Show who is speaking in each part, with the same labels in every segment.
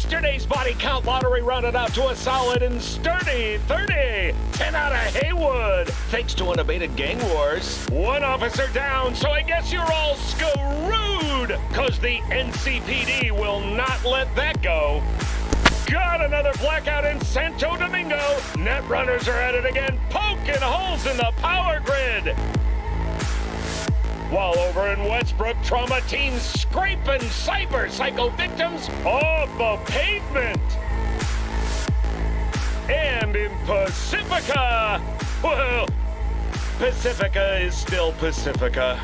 Speaker 1: Yesterday's body count lottery rounded out to a solid and sturdy 30. 10 out of Haywood, thanks to unabated gang wars. One officer down, so I guess you're all screwed, cause the NCPD will not let that go. Got another blackout in Santo Domingo. Net runners are at it again, poking holes in the power grid. While over in Westbrook, trauma teams scraping cyber psycho victims off the pavement. And in Pacifica, well, Pacifica is still Pacifica.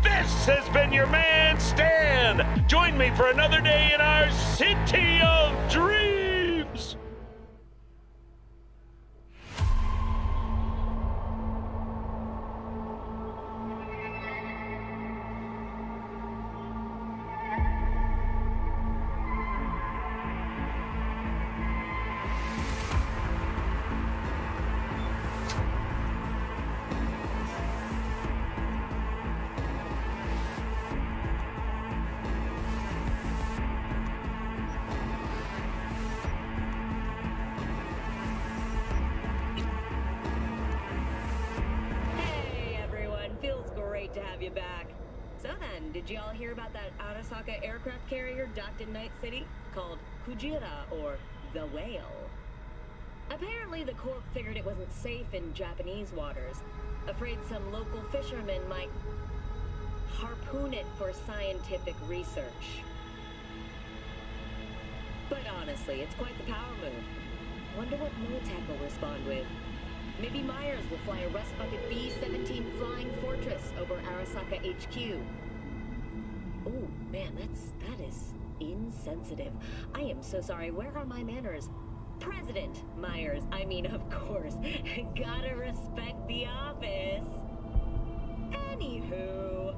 Speaker 1: This has been your man, Stan. Join me for another day in our city of dreams.
Speaker 2: To have you back. So then, did y'all hear about that Arasaka aircraft carrier docked in Night City called Kujira, or the Whale? Apparently the Corp figured it wasn't safe in Japanese waters, afraid some local fishermen might harpoon it for scientific research. But honestly, it's quite the power move. Wonder what Militech will respond with. Maybe Myers will fly a Rust Bucket B-17 Flying Fortress over Arasaka HQ. Oh, man, that is insensitive. I am so sorry. Where are my manners? President Myers, I mean, of course. Gotta respect the office. Anywho...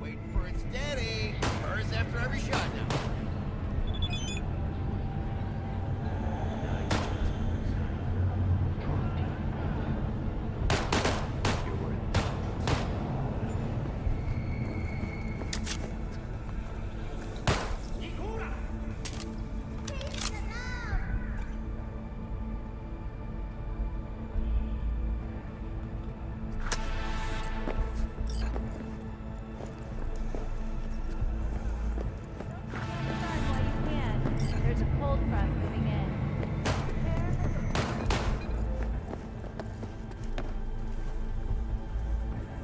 Speaker 3: Waiting for it steady. Burst after every shot now.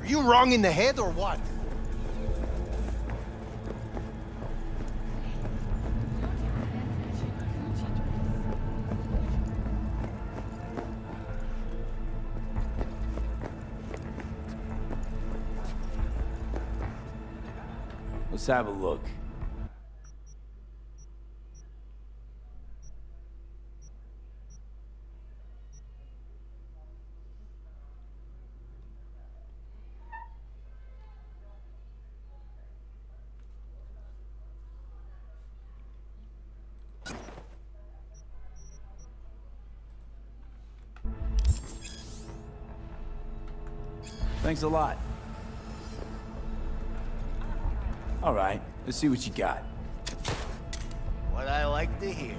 Speaker 4: Are you wrong in the head or what?
Speaker 5: Let's have a look. Thanks a lot. All right, let's see what you got.
Speaker 4: What I like to hear.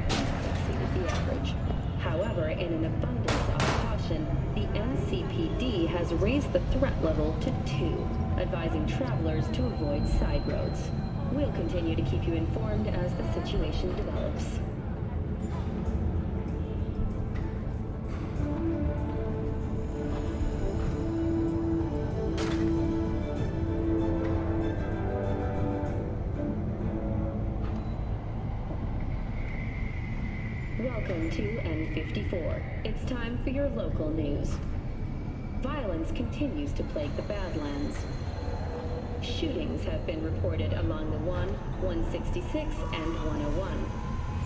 Speaker 2: Exceeded the average. However, in an abundance of caution, the NCPD has raised the threat level to 2, advising travelers to avoid side roads. We'll continue to keep you informed as the situation develops. Welcome to N54. It's time for your local news. Violence continues to plague the Badlands. Shootings have been reported along the 166, and 101.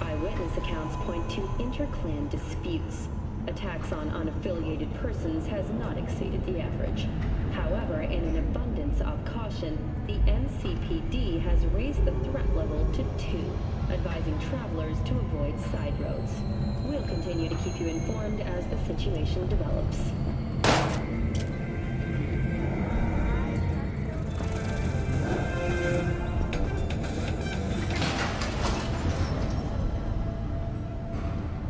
Speaker 2: Eyewitness accounts point to inter-clan disputes. Attacks on unaffiliated persons has not exceeded the average. However, in an abundance of caution, the NCPD has raised the threat level to 2, advising travelers to avoid side roads. We'll continue to keep you informed as the situation develops.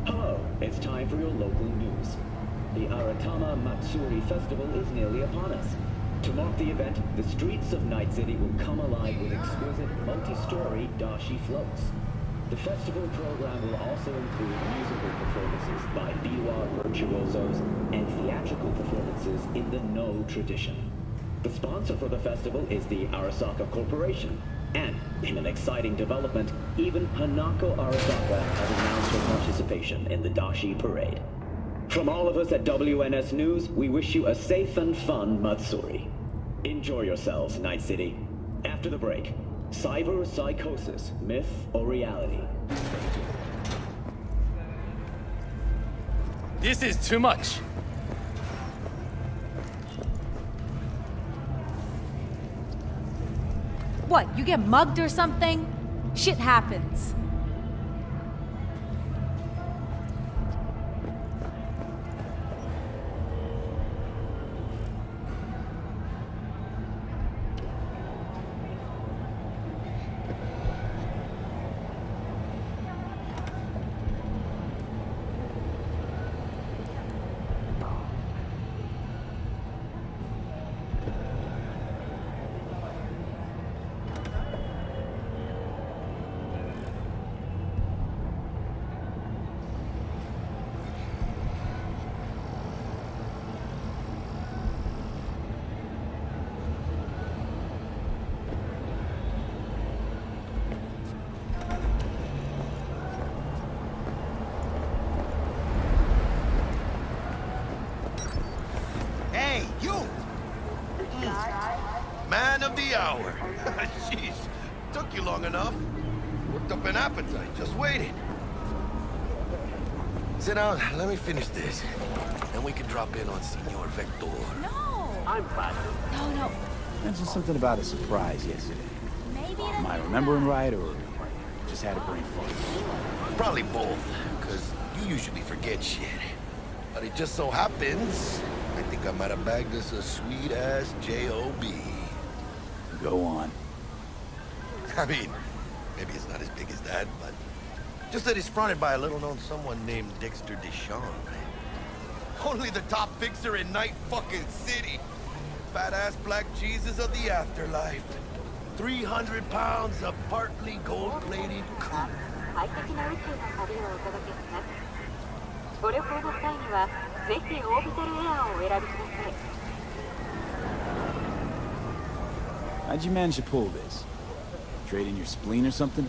Speaker 6: Hello, it's time for your local news. The Aratama Matsuri Festival is nearly upon us. To mark the event, the streets of Night City will come alive with exquisite multi-story dashi floats. The festival program will also include musical performances by biwa virtuosos and theatrical performances in the No tradition. The sponsor for the festival is the Arasaka Corporation. And, in an exciting development, even Hanako Arasaka has announced her participation in the Dashi Parade. From all of us at WNS News, we wish you a safe and fun Matsuri. Enjoy yourselves, Night City. After the break, cyber psychosis, myth or reality?
Speaker 7: This is too much.
Speaker 8: What, you get mugged or something? Shit happens.
Speaker 4: Hey, you! Man of the hour. Jeez, took you long enough. Worked up an appetite, just waiting. Sit down, let me finish this. Then we can drop in on Senor Vector.
Speaker 8: No!
Speaker 3: I'm fine.
Speaker 8: No.
Speaker 5: Mentioned something about a surprise yesterday.
Speaker 8: Maybe
Speaker 5: Am I remembering right, or just had a brain fart?
Speaker 4: Probably both, because you usually forget shit. But it just so happens, I think I might have bagged us a sweet-ass J.O.B.
Speaker 5: Go on.
Speaker 4: I mean, maybe it's not as big as that, but just that it's fronted by a little-known someone named Dexter Deshawn. Only the top fixer in Night fucking City. Fat-ass black Jesus of the afterlife. 300 pounds of partly gold-plated cool.
Speaker 9: 快適な宇宙の旅をお届けします。ご旅行の際には、ぜひオービタルエアーをお選びください。
Speaker 5: How'd you manage to pull this? Trade in your spleen or something?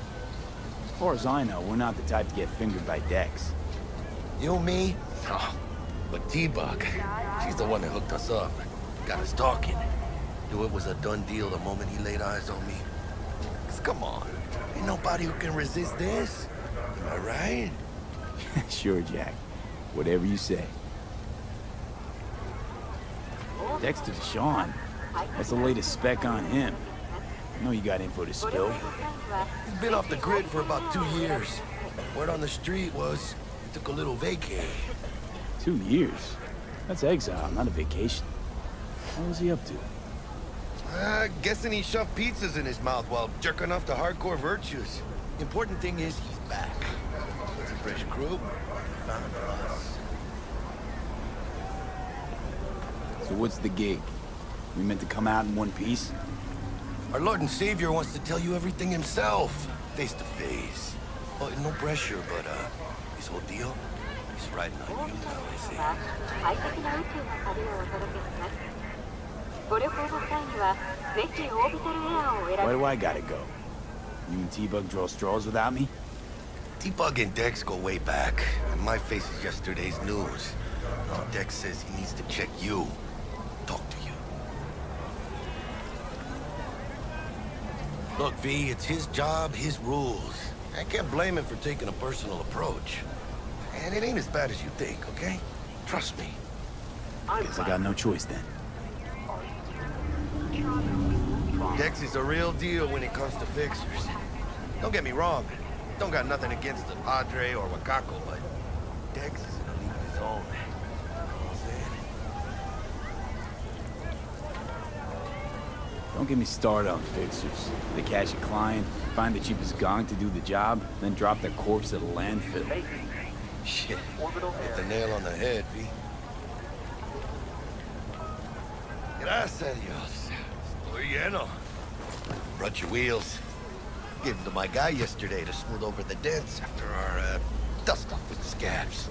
Speaker 5: As far as I know, we're not the type to get fingered by Dex.
Speaker 4: You, me? Oh, but T-Bug, she's the one that hooked us up. Got us talking. Knew it was a done deal the moment he laid eyes on me. 'Cause come on, ain't nobody who can resist this. Am I right?
Speaker 5: Sure, Jack. Whatever you say. Dexter Deshawn? That's the latest spec on him. I know you got info to spill.
Speaker 4: He's been off the grid for about 2 years. Word on the street was he took a little vacay.
Speaker 5: 2 years? That's exile, not a vacation. What was he up to?
Speaker 4: Guessing he shoved pizzas in his mouth while jerking off to hardcore virtues. Important thing is he's back. It's a fresh crew. Found us.
Speaker 5: So what's the gig? We meant to come out in one piece?
Speaker 4: Our Lord and Savior wants to tell you everything himself, face to face. Oh, no pressure, but this whole deal, he's riding on you now, I see.
Speaker 9: 快適な宇宙の旅をお届けします。ご旅行の際には、ぜひオービタルエアーをお選びください。
Speaker 5: Why do I gotta go? You and T-Bug draw straws without me?
Speaker 4: T-Bug and Dex go way back, and my face is yesterday's news. Now Dex says he needs to check you. Talk to you. Look, V, it's his job, his rules. I can't blame him for taking a personal approach. And it ain't as bad as you think, okay? Trust me.
Speaker 5: Guess I got no choice then.
Speaker 4: Dex is a real deal when it comes to fixers. Don't get me wrong. Don't got nothing against the Padre or Wakako, but Dex is in a league of his own. You know what I'm saying?
Speaker 5: Don't get me started on fixers. They catch a client, find the cheapest gong to do the job, then drop their corpse at a landfill.
Speaker 4: Shit. Hit the nail on the head, V. Gracias a Dios. Estoy lleno. Brought your wheels. Gave them to my guy yesterday to smooth over the dents after our, dust-up with the scabs.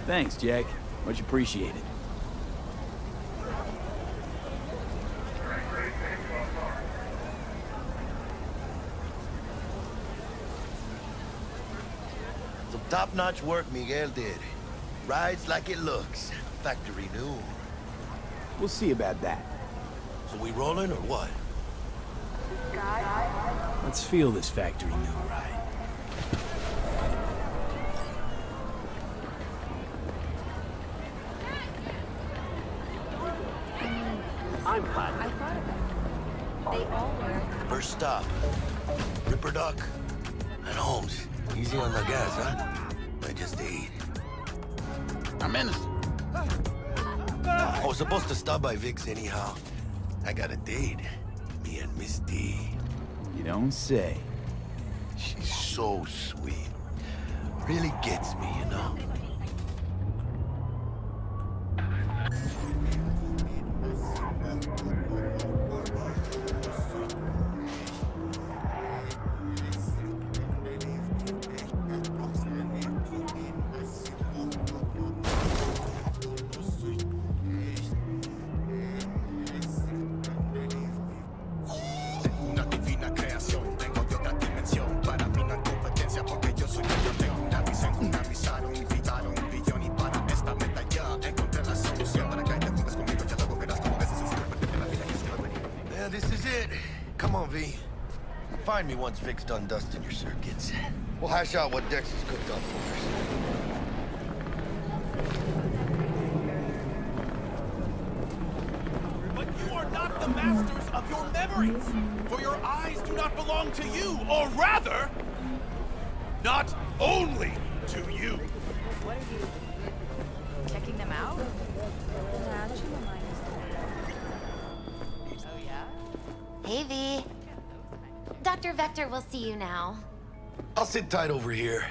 Speaker 5: Thanks, Jack. Much appreciated.
Speaker 4: Some top-notch work Miguel did. Rides like it looks. Factory new.
Speaker 5: We'll see about that.
Speaker 4: So we rolling or what?
Speaker 5: Let's feel this factory new ride.
Speaker 2: I thought of it. They all were.
Speaker 4: First stop. Ripper Duck and Holmes. Easy on the gas, huh? I just ate. I'm innocent. I was supposed to stop by Vic's anyhow. I got a date. Me and Miss D.
Speaker 5: You don't say.
Speaker 4: She's so sweet. Really gets me, you know? Yeah, this is it. Come on, V. Find me once Vic's done dusting your circuits. We'll hash out what Dex has cooked up for us.
Speaker 7: But you are not the masters of your memories, for your eyes do not belong to you, or rather, not only to you.
Speaker 8: What are you checking them out? Oh yeah?
Speaker 10: Hey, V. Dr. Vector will see you now.
Speaker 4: I'll sit tight over here.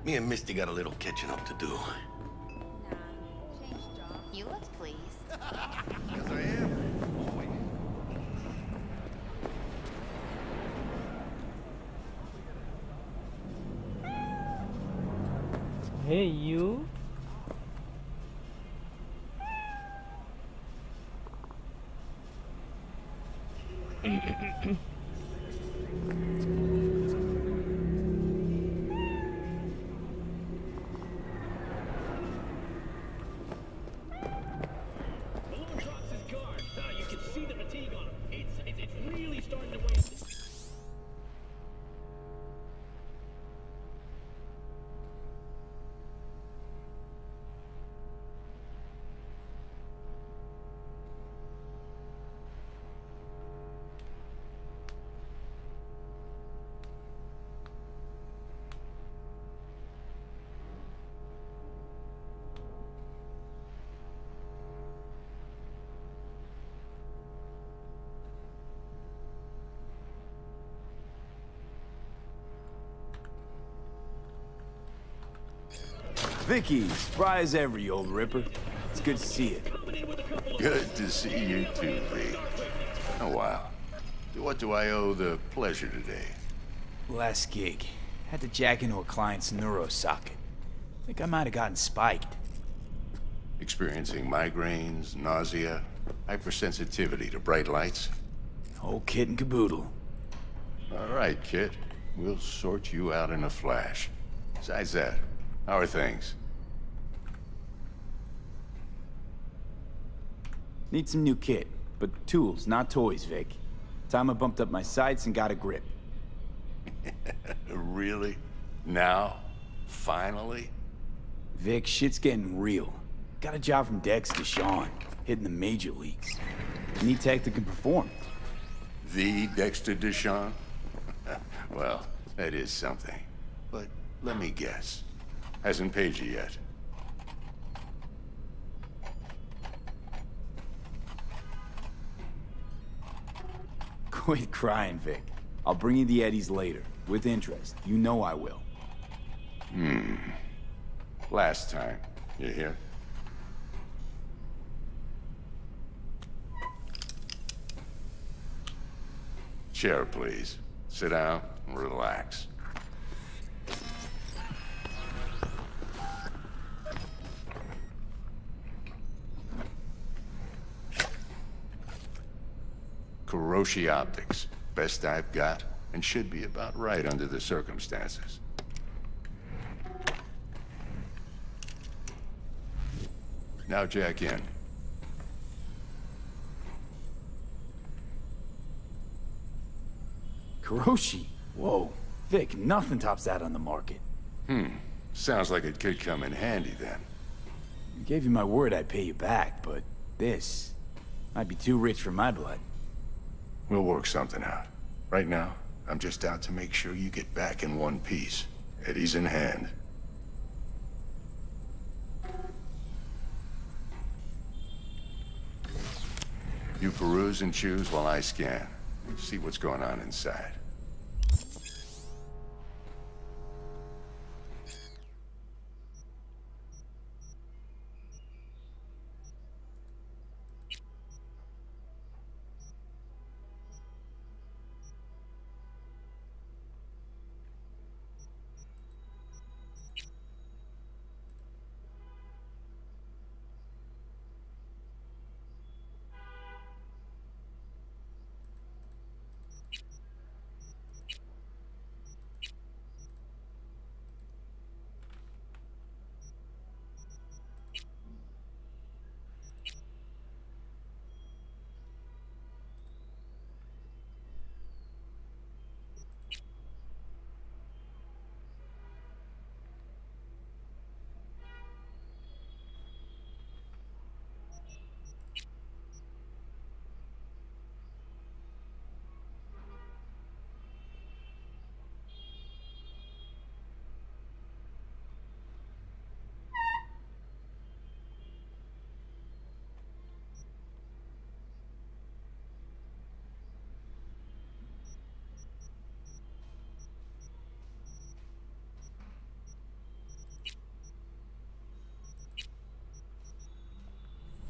Speaker 4: Me and Misty got a little catching up to do.
Speaker 10: You look pleased.
Speaker 4: Yes, I am.
Speaker 11: Hey, you.
Speaker 6: You can see the fatigue on him. It's really starting to weigh.
Speaker 5: Vicky, spry as ever, you old ripper. It's good to see you.
Speaker 12: Good to see you too, V. Oh, wow. To what do I owe the pleasure today?
Speaker 5: Last gig. Had to jack into a client's neuro socket. Think I might have gotten spiked.
Speaker 12: Experiencing migraines, nausea, hypersensitivity to bright lights?
Speaker 5: Whole kit and caboodle.
Speaker 12: All right, kid. We'll sort you out in a flash. Besides that, how are things?
Speaker 5: Need some new kit, but tools, not toys, Vic. Time I bumped up my sights and got a grip.
Speaker 12: Really? Now? Finally?
Speaker 5: Vic, shit's getting real. Got a job from Dex to Sean, hitting the major leagues. Need tech that can perform.
Speaker 12: The Dexter Deshawn? Well, that is something. But let me guess. Hasn't paid you yet.
Speaker 5: Quit crying, Vic. I'll bring you the eddies later, with interest. You know I will.
Speaker 12: Last time. You hear? Chair, please. Sit down and relax. Kuroshi Optics. Best I've got, and should be about right under the circumstances. Now jack in.
Speaker 5: Kuroshi? Whoa. Vic, nothing tops that on the market.
Speaker 12: Sounds like it could come in handy then.
Speaker 5: I gave you my word I'd pay you back, but this might be too rich for my blood.
Speaker 12: We'll work something out. Right now, I'm just out to make sure you get back in one piece. Eddie's in hand. You peruse and choose while I scan. See what's going on inside.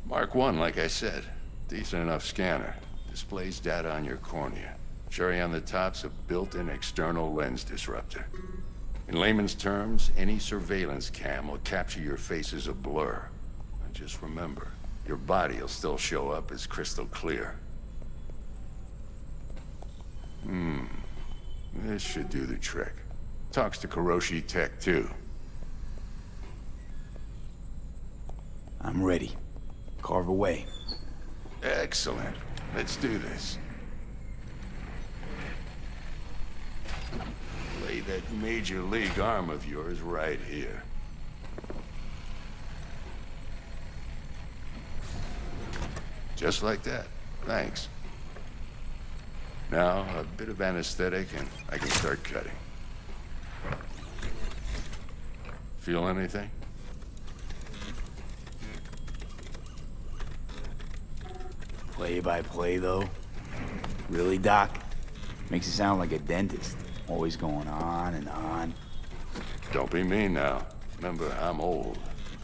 Speaker 12: Mark 1, like I said. Decent enough scanner. Displays data on your cornea. Cherry on the top's a built-in external lens disruptor. In layman's terms, any surveillance cam will capture your face as a blur. And just remember, your body will still show up as crystal clear. This should do the trick. Talks to Kuroshi Tech, too.
Speaker 5: I'm ready. Carve away.
Speaker 12: Excellent. Let's do this. Lay that major league arm of yours right here. Just like that. Thanks. Now, a bit of anesthetic and I can start cutting. Feel anything?
Speaker 5: Play by play, though? Really, Doc? Makes you sound like a dentist. Always going on and on.
Speaker 12: Don't be mean now. Remember, I'm old.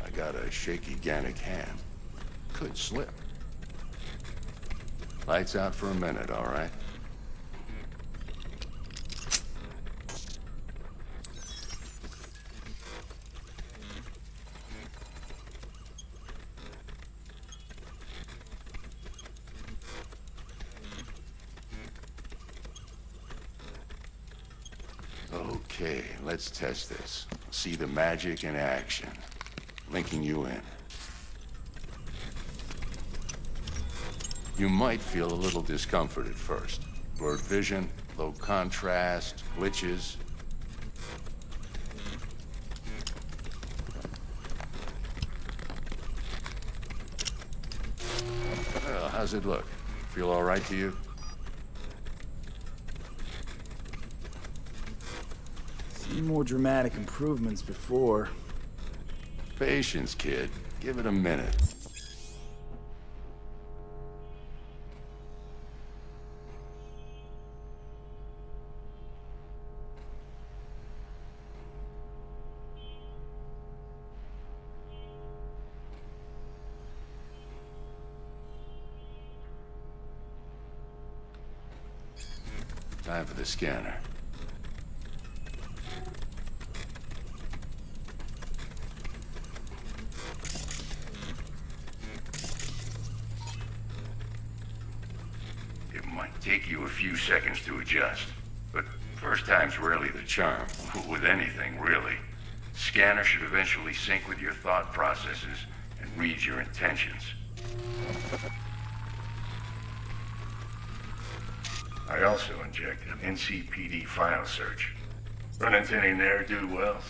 Speaker 12: I got a shaky Gannic hand. Could slip. Lights out for a minute, all right? Okay, let's test this. See the magic in action. Linking you in. You might feel a little discomfort at first. Blurred vision, low contrast, glitches. Well, how's it look? Feel all right to you?
Speaker 5: Seen more dramatic improvements before.
Speaker 12: Patience, kid. Give it a minute. Time for the scanner. It might take you a few seconds to adjust, but first time's rarely the charm. With anything, really. Scanner should eventually sync with your thought processes and read your intentions. I also inject an NCPD file search. Run into any ne'er-do-wells?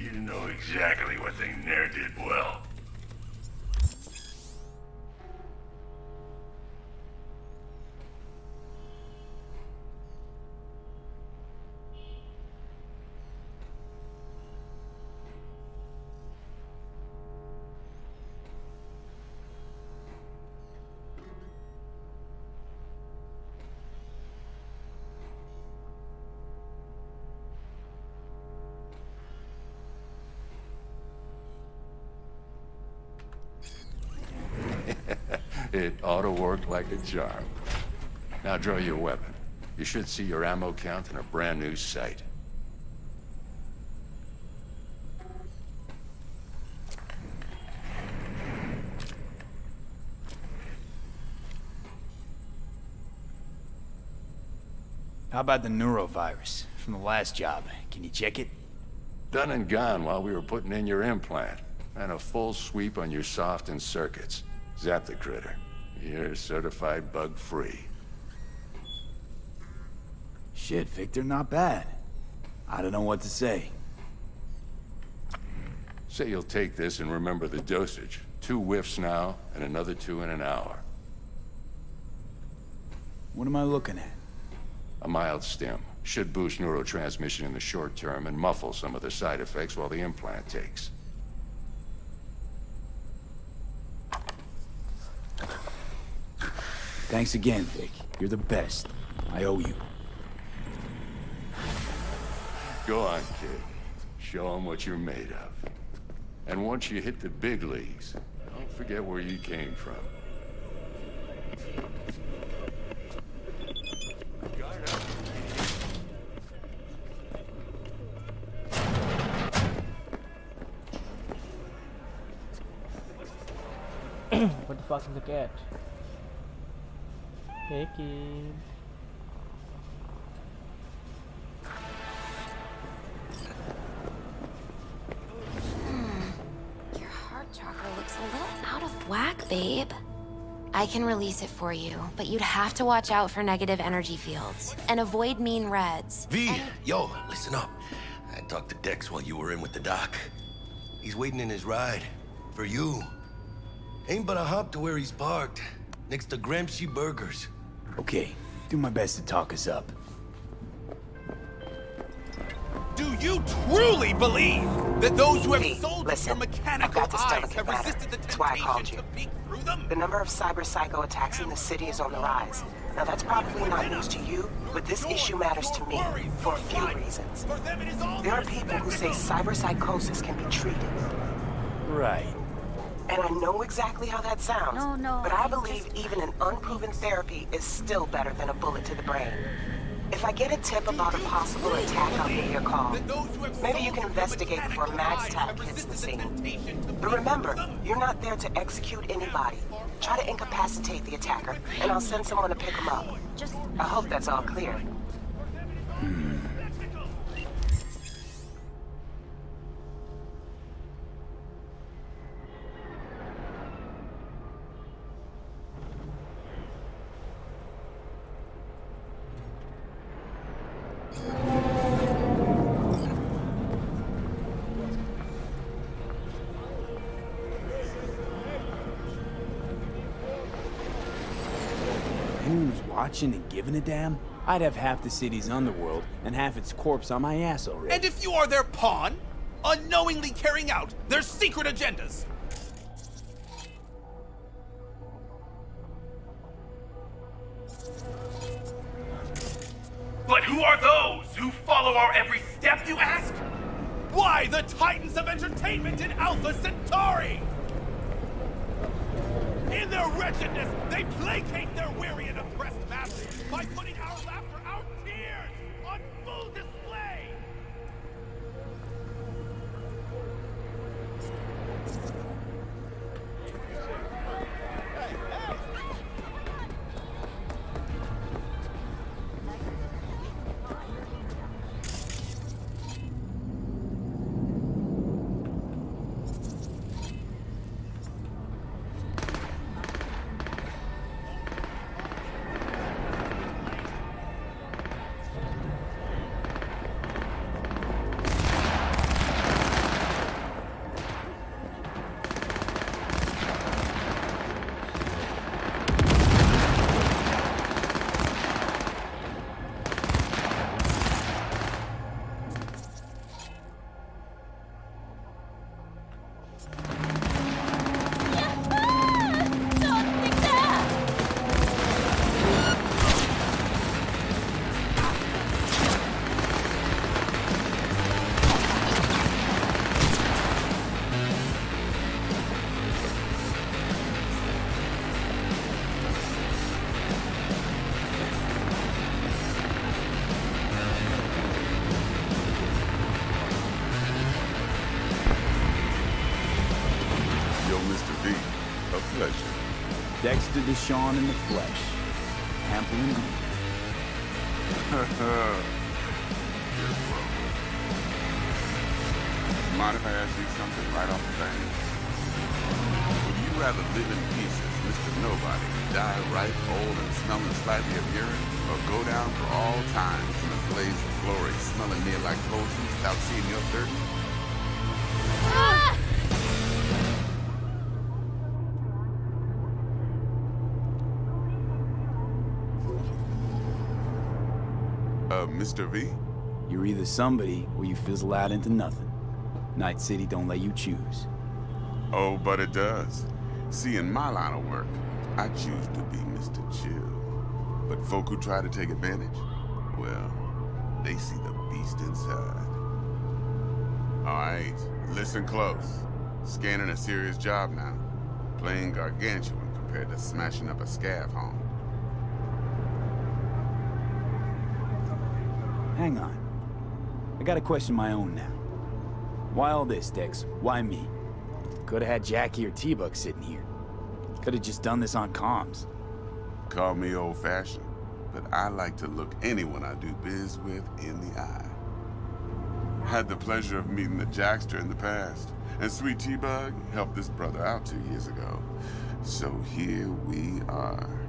Speaker 12: You know exactly what they ne'er did well. It ought to work like a charm. Now draw your weapon. You should see your ammo count in a brand new sight.
Speaker 5: How about the neurovirus from the last job? Can you check it?
Speaker 12: Done and gone while we were putting in your implant. And a full sweep on your soft and circuits. Zap the critter. You're certified bug-free.
Speaker 5: Shit, Victor, not bad. I don't know what to say.
Speaker 12: Say you'll take this and remember the dosage. 2 whiffs now, and another 2 in an hour.
Speaker 5: What am I looking at?
Speaker 12: A mild stim. Should boost neurotransmission in the short term and muffle some of the side effects while the implant takes.
Speaker 5: Thanks again, Vic. You're the best. I owe you.
Speaker 12: Go on, kid. Show them what you're made of. And once you hit the big leagues, don't forget where you came from.
Speaker 11: What the fuck is the cat? Hey kid.
Speaker 10: Your heart chakra looks a little out of whack, babe. I can release it for you, but you'd have to watch out for negative energy fields and avoid mean reds.
Speaker 4: V, yo, listen up. I talked to Dex while you were in with the doc. He's waiting in his ride. For you. Ain't but a hop to where he's parked. Next to Gramsci Burgers.
Speaker 5: Okay, do my best to talk us up.
Speaker 7: Do you truly believe that those who have
Speaker 13: Hey,
Speaker 7: sold
Speaker 13: listen,
Speaker 7: your mechanical
Speaker 13: I've got this
Speaker 7: eyes
Speaker 13: delicate
Speaker 7: have
Speaker 13: matter.
Speaker 7: resisted the
Speaker 13: That's why I called
Speaker 7: temptation
Speaker 13: you.
Speaker 7: to peek through them?
Speaker 13: The number of cyber-psycho attacks in the city is on the rise. Now that's probably not news to you, but this issue matters to me for a few reasons. There are people who say cyberpsychosis can be treated.
Speaker 5: Right.
Speaker 13: And I know exactly how that sounds, but I believe even an unproven therapy is still better than a bullet to the brain. If I get a tip about a possible attack, I'll give you a call. Maybe you can investigate before MaxTac hits the scene. But remember, you're not there to execute anybody. Try to incapacitate the attacker, and I'll send someone to pick him up. I hope that's all clear.
Speaker 5: If anyone was watching and giving a damn, I'd have half the city's underworld and half its corpse on my ass already.
Speaker 7: And if you are their pawn, unknowingly carrying out their secret agendas. But who are those who follow our every step, you ask? Why, the titans of entertainment in Alpha Centauri! In their wretchedness, they placate their weary and oppressed masses by putting our laughter, our tears, on full display!
Speaker 5: Dexter Deshawn in the flesh. Ample indeed.
Speaker 14: Mind if I ask you something right off the bat? Would you rather live in pieces, Mr. Nobody, die ripe, old, and smelling slightly of urine, or go down for all times in a blaze of glory, smelling near like potions without seeing your dirt? Mr. V?
Speaker 5: You're either somebody or you fizzle out into nothing. Night City don't let you choose.
Speaker 14: Oh, but it does. See, in my line of work, I choose to be Mr. Chill. But folk who try to take advantage, well, they see the beast inside. All right, listen close. Scanning a serious job now. Playing gargantuan compared to smashing up a scav home.
Speaker 5: Hang on. I got a question of my own now. Why all this, Dex? Why me? Could've had Jackie or T-Buck sitting here. Could've just done this on comms.
Speaker 14: Call me old-fashioned, but I like to look anyone I do biz with in the eye. Had the pleasure of meeting the Jackster in the past, and Sweet T-Bug helped this brother out 2 years ago. So here we are.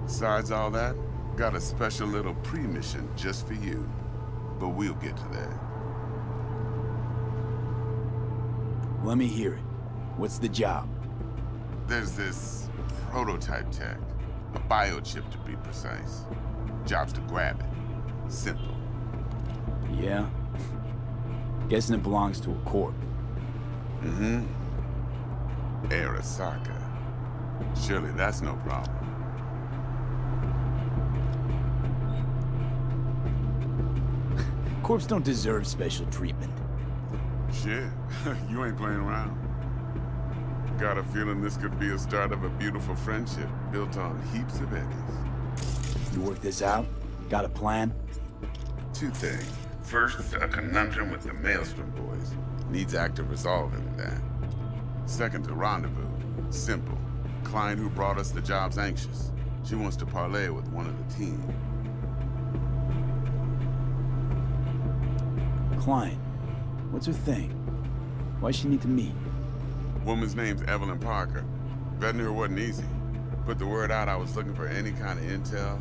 Speaker 14: Besides all that, got a special little pre-mission just for you, but we'll get to that.
Speaker 5: Let me hear it. What's the job?
Speaker 14: There's this prototype tech, a biochip to be precise. Job's to grab it. Simple.
Speaker 5: Yeah? Guessing it belongs to a corp.
Speaker 14: Mm-hmm. Arasaka. Surely that's no problem.
Speaker 5: Corps don't deserve special treatment.
Speaker 14: Shit, you ain't playing around. Got a feeling this could be a start of a beautiful friendship built on heaps of eddies.
Speaker 5: You work this out? Got a plan?
Speaker 14: Two things. First, a conundrum with the Maelstrom boys. Needs active resolving that. Second, a rendezvous. Simple. Client who brought us the job's anxious. She wants to parlay with one of the team.
Speaker 5: Client. What's her thing? Why's she need to meet?
Speaker 14: Woman's name's Evelyn Parker. Vetting her wasn't easy. Put the word out I was looking for any kind of intel.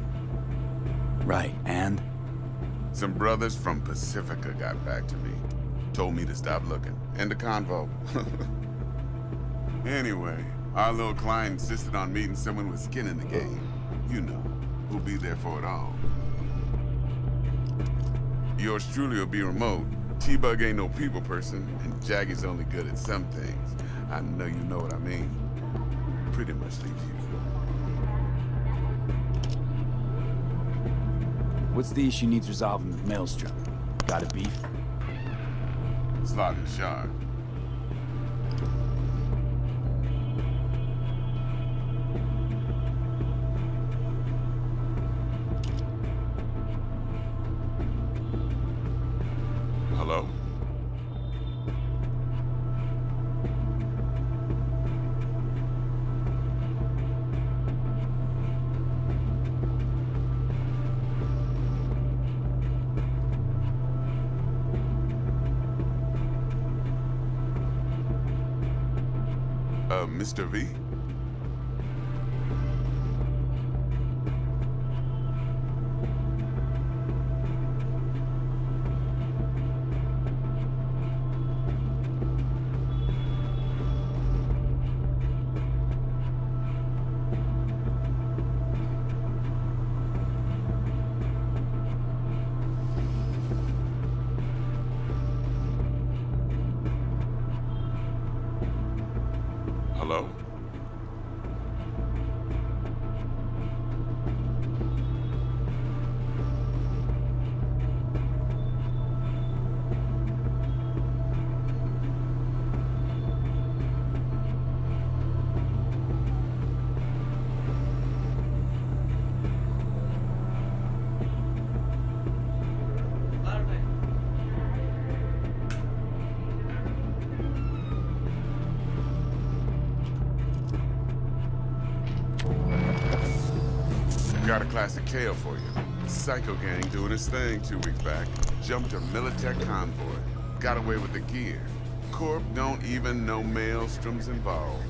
Speaker 5: Right, and?
Speaker 14: Some brothers from Pacifica got back to me. Told me to stop looking. End the convo. Anyway, our little client insisted on meeting someone with skin in the game. You know, who'll be there for it all. Yours truly will be remote. T-Bug ain't no people person, and Jaggy's only good at some things. I know you know what I mean. Pretty much leaves you.
Speaker 5: What's the issue needs resolving with Maelstrom? Got a beef?
Speaker 14: Slotting the shard. Hello? Mr. V? Hello? Got a classic tale for you. Psycho gang doing his thing 2 weeks back. Jumped a Militech convoy. Got away with the gear. Corp don't even know Maelstrom's involved.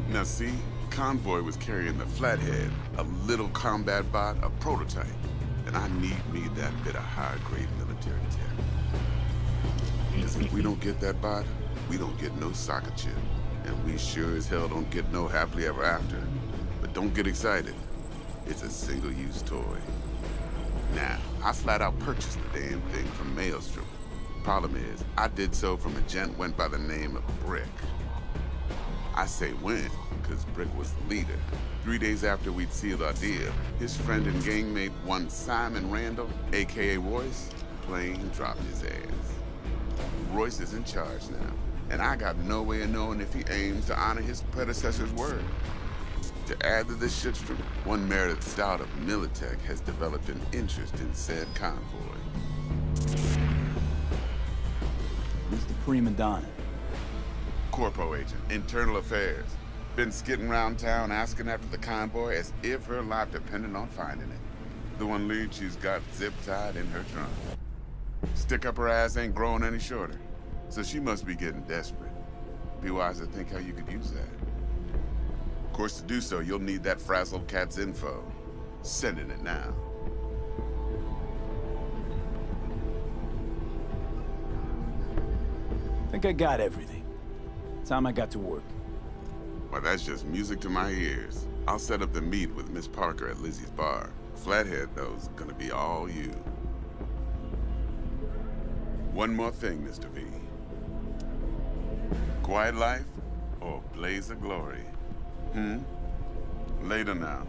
Speaker 14: Now see, convoy was carrying the Flathead, a little combat bot, a prototype. And I need me that bit of high-grade military tech. Because if we don't get that bot, we don't get no soccer chip. And we sure as hell don't get no happily ever after. But don't get excited. It's a single-use toy. Now, I flat out purchased the damn thing from Maelstrom. Problem is, I did so from a gent went by the name of Brick. I say when, because Brick was the leader. 3 days after we'd sealed our deal, his friend and gangmate, one Simon Randall, aka Royce, plain dropped his ass. Royce is in charge now, and I got no way of knowing if he aims to honor his predecessor's word. To add to this shitstream, one Meredith Stout of Militech has developed an interest in said convoy.
Speaker 5: Who's the prima donna?
Speaker 14: Corpo agent, internal affairs. Been skidding around town asking after the convoy as if her life depended on finding it. The one lead she's got zip-tied in her trunk. Stick up her ass ain't growing any shorter, so she must be getting desperate. Be wise to think how you could use that. Of course, to do so, you'll need that frazzled cat's info. Sending it now.
Speaker 5: Think I got everything. Time I got to work.
Speaker 14: Well, that's just music to my ears. I'll set up the meet with Miss Parker at Lizzie's bar. Flathead, though, is gonna be all you. One more thing, Mr. V. Quiet life or blaze of glory? Later now.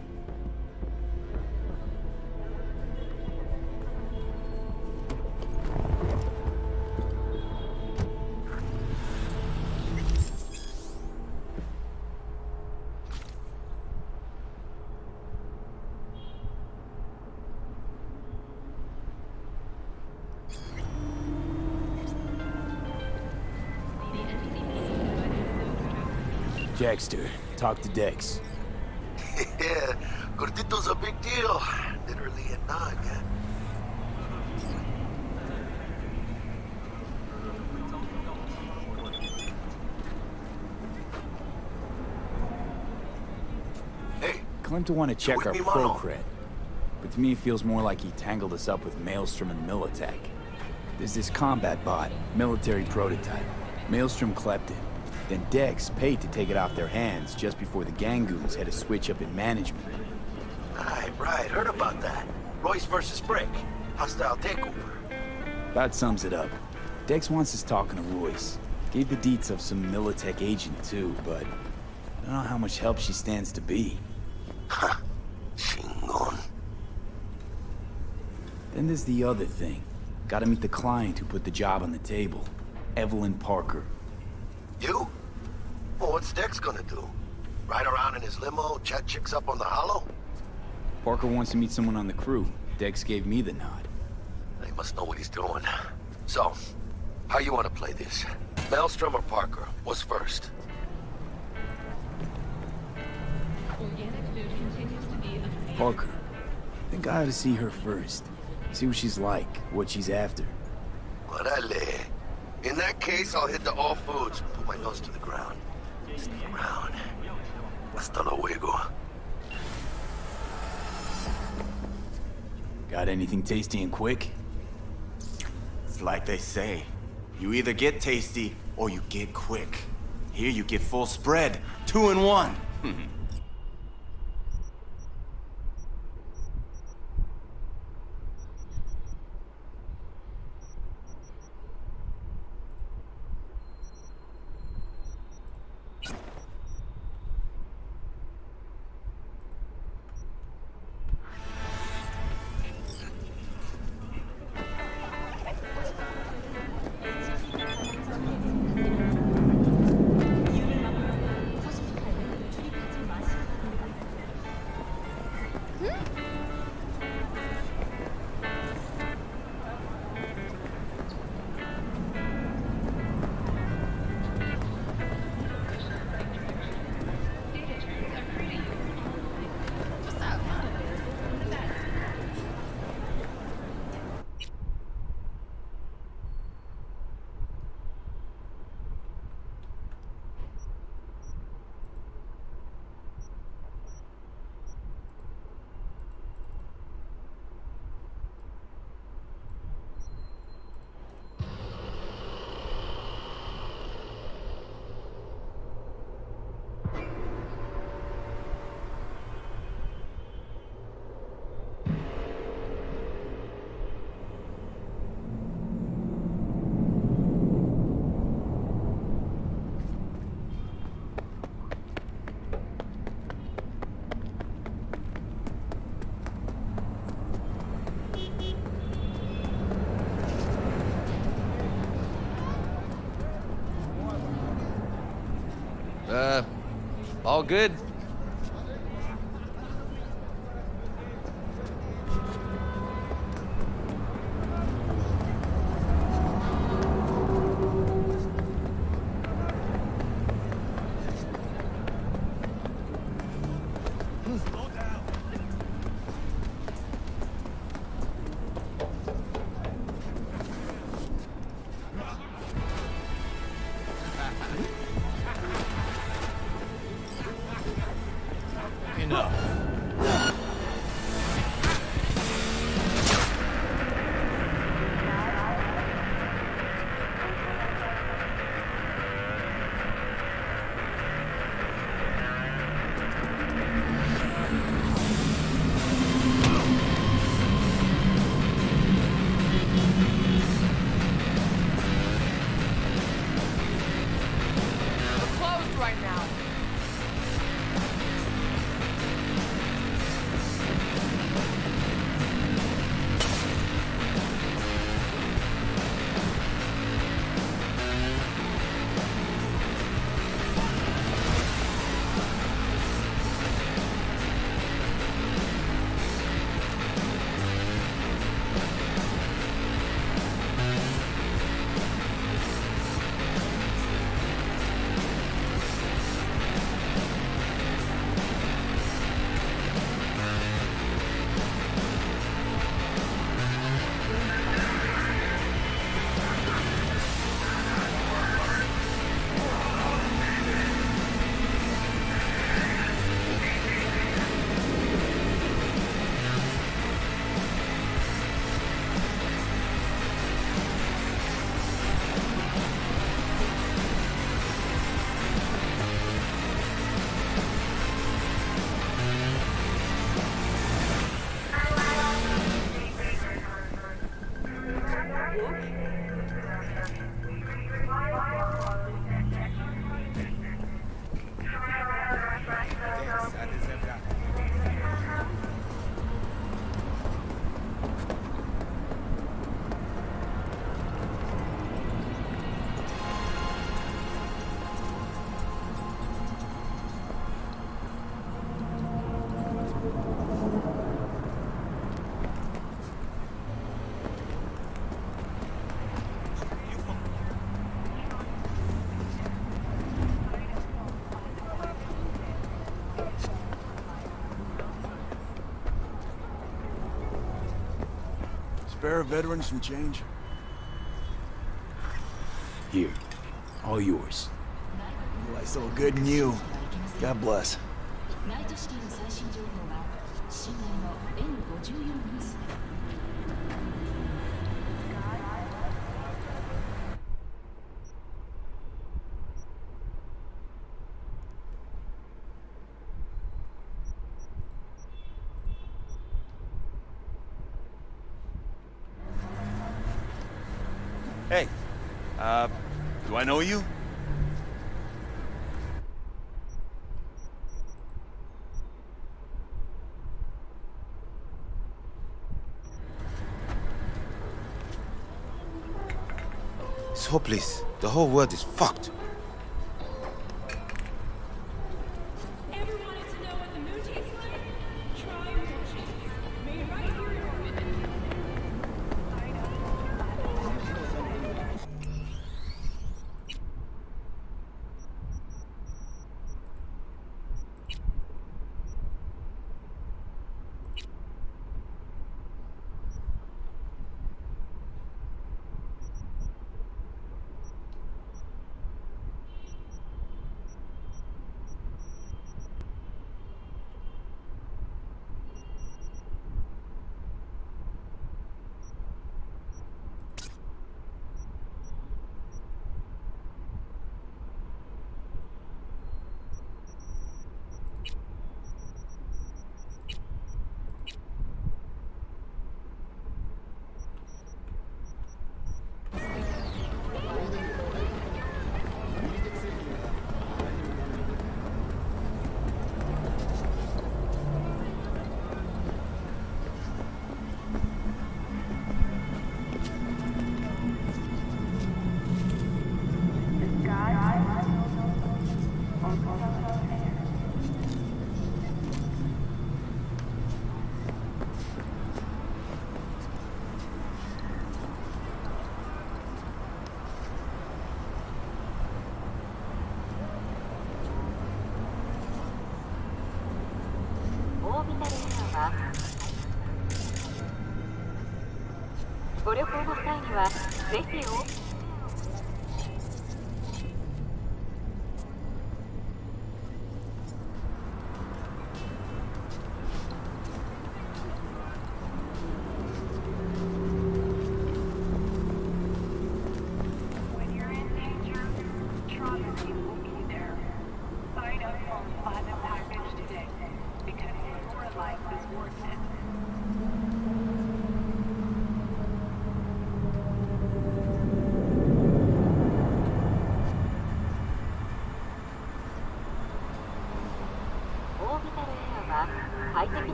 Speaker 5: Jackster, talk to Dex.
Speaker 4: Yeah, Gordito's a big deal. Literally a nug.
Speaker 5: Claimed to want to check our pro cred, but to me it feels more like he tangled us up with Maelstrom and Militech. There's this combat bot, military prototype. Maelstrom clept it. Then Dex paid to take it off their hands just before the Gangoons had a switch up in management.
Speaker 4: Right, heard about that. Royce versus Brick. Hostile takeover.
Speaker 5: That sums it up. Dex wants us talking to Royce. Gave the deets of some Militech agent too, but I don't know how much help she stands to be.
Speaker 4: Ha! Shingon.
Speaker 5: Then there's the other thing. Gotta meet the client who put the job on the table. Evelyn Parker.
Speaker 4: You? Well, what's Dex gonna do? Ride around in his limo, chat chicks up on the hollow?
Speaker 5: Parker wants to meet someone on the crew. Dex gave me the nod.
Speaker 4: He must know what he's doing. So, how you want to play this? Maelstrom or Parker? What's first?
Speaker 5: Parker. I think I ought to see her first. See what she's like, what she's after.
Speaker 4: Orale. In that case, I'll hit the all foods. Put my nose to the ground. Stick around. Hasta luego.
Speaker 5: Got anything tasty and quick?
Speaker 15: It's like they say. You either get tasty or you get quick. Here you get full spread. 2 in 1.
Speaker 16: All good. Spare a veteran some change?
Speaker 5: Here. All yours.
Speaker 16: Well, I so good in you. God bless.
Speaker 17: Hey, do I know you?
Speaker 18: It's hopeless. The whole world is fucked.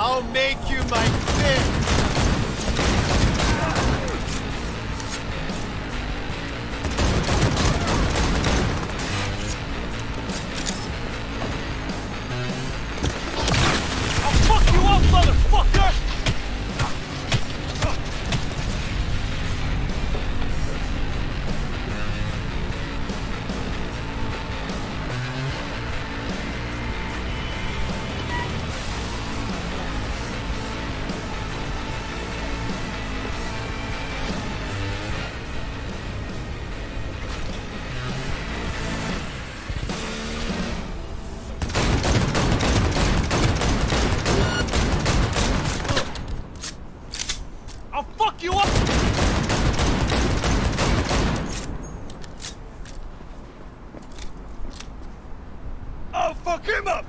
Speaker 3: I'll make you my fist!
Speaker 1: I'll fuck you up, motherfucker! I'll fuck you up! I'll fuck him up!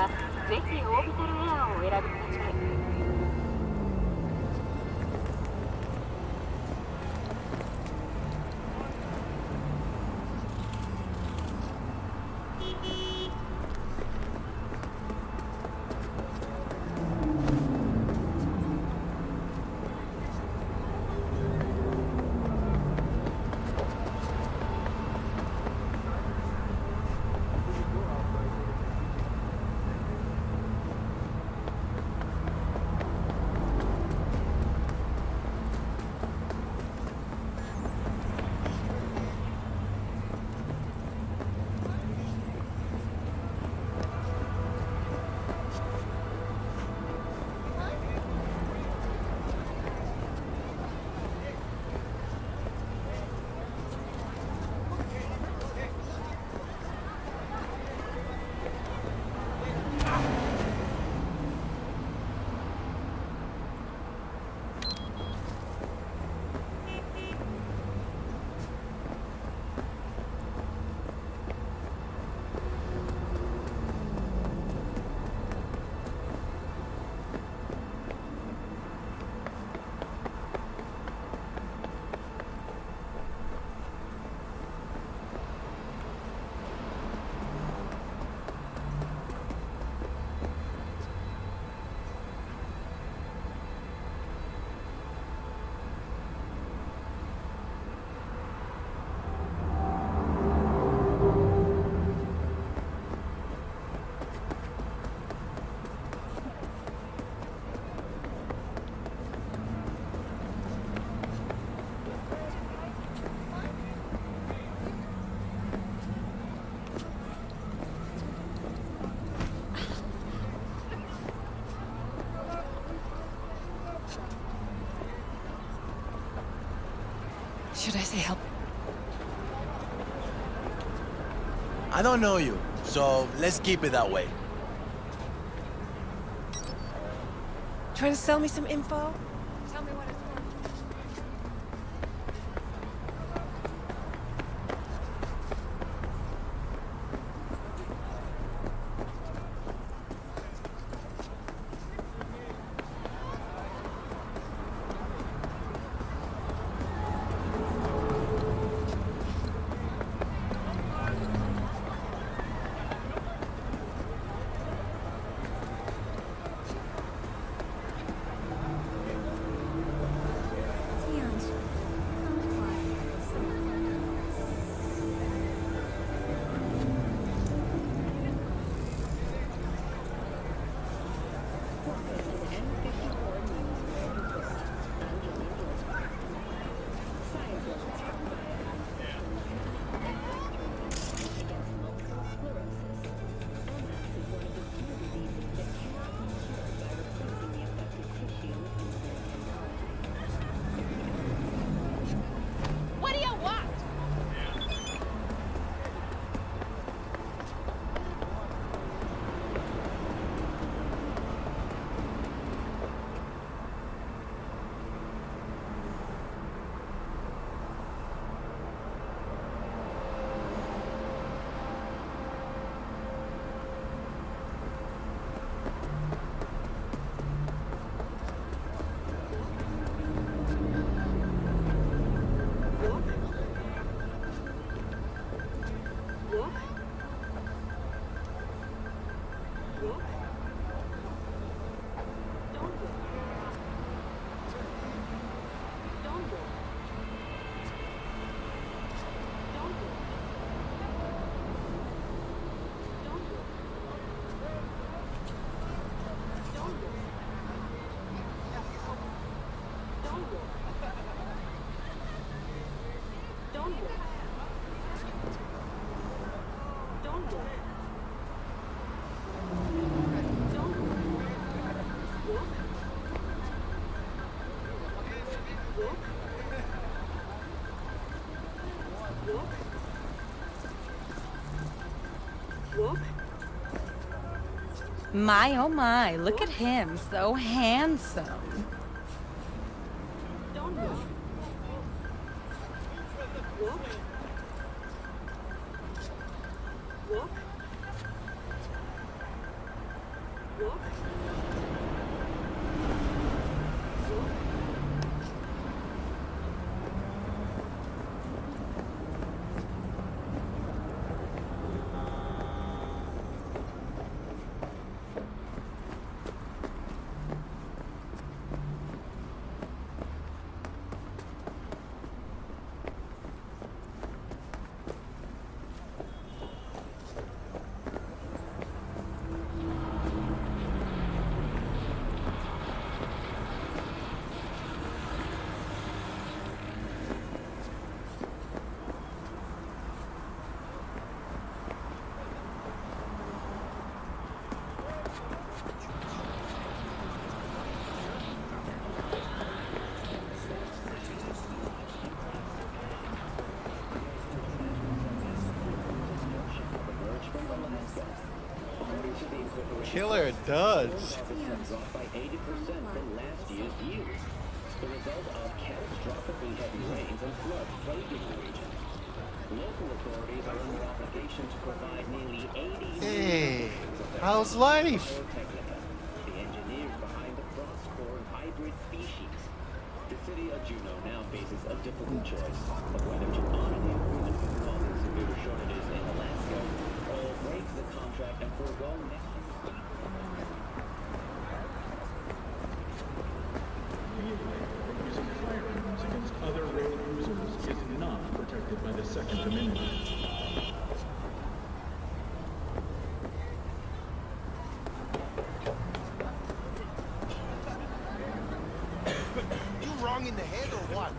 Speaker 9: はぜひオービタルエアーをお選びください。
Speaker 19: Should I say help?
Speaker 16: I don't know you, so let's keep it that way.
Speaker 19: Trying to sell me some info? Tell me what it's worth.
Speaker 8: My, oh my, look at him, so handsome.
Speaker 20: Killer does.
Speaker 6: Dropped by 80% from last year's views. The result of catastrophically heavy rains and floods plaguing the region. Local authorities are under obligation to provide nearly 80
Speaker 20: Hey, how's life?
Speaker 6: the engineers behind the frost core and hybrid species. The city of Juneau now faces a difficult choice of whether to honor the agreement causing severe shortages in Alaska or break the contract and forego next year's
Speaker 21: using firearms against other road users is not protected by the Second Amendment.
Speaker 4: You wrong in the head or what?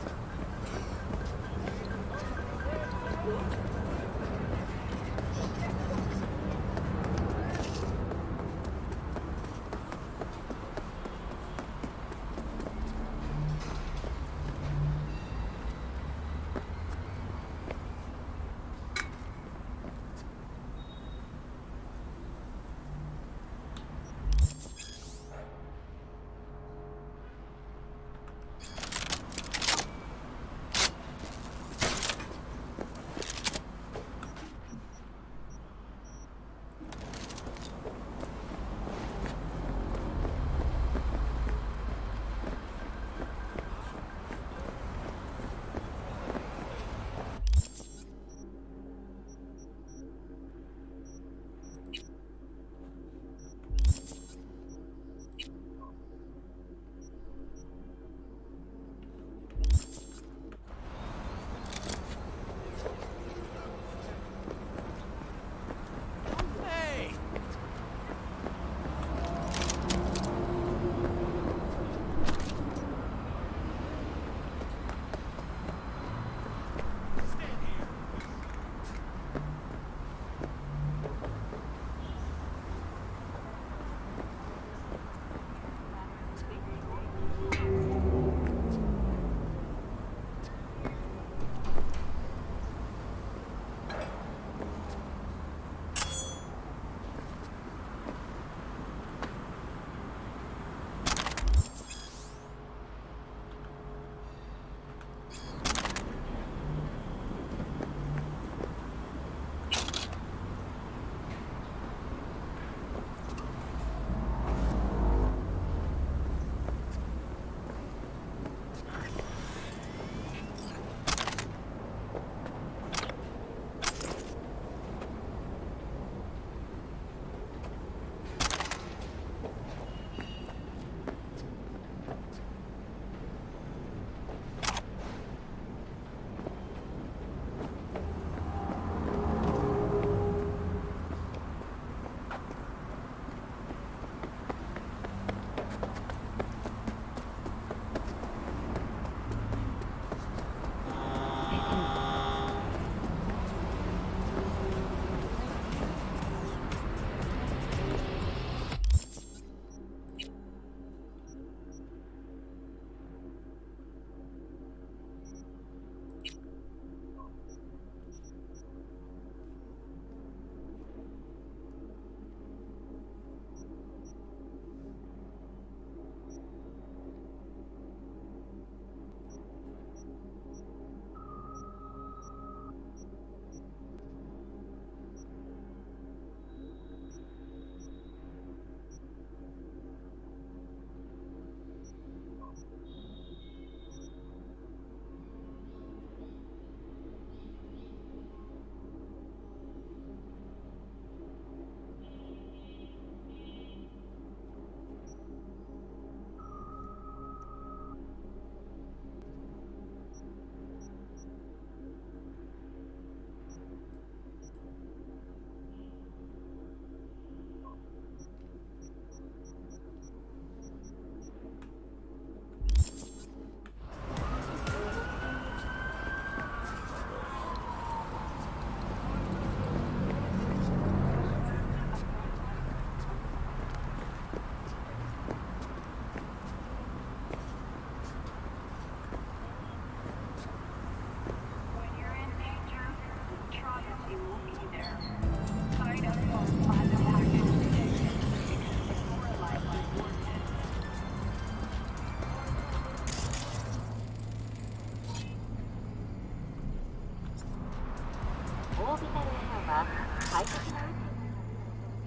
Speaker 9: 快適な宇宙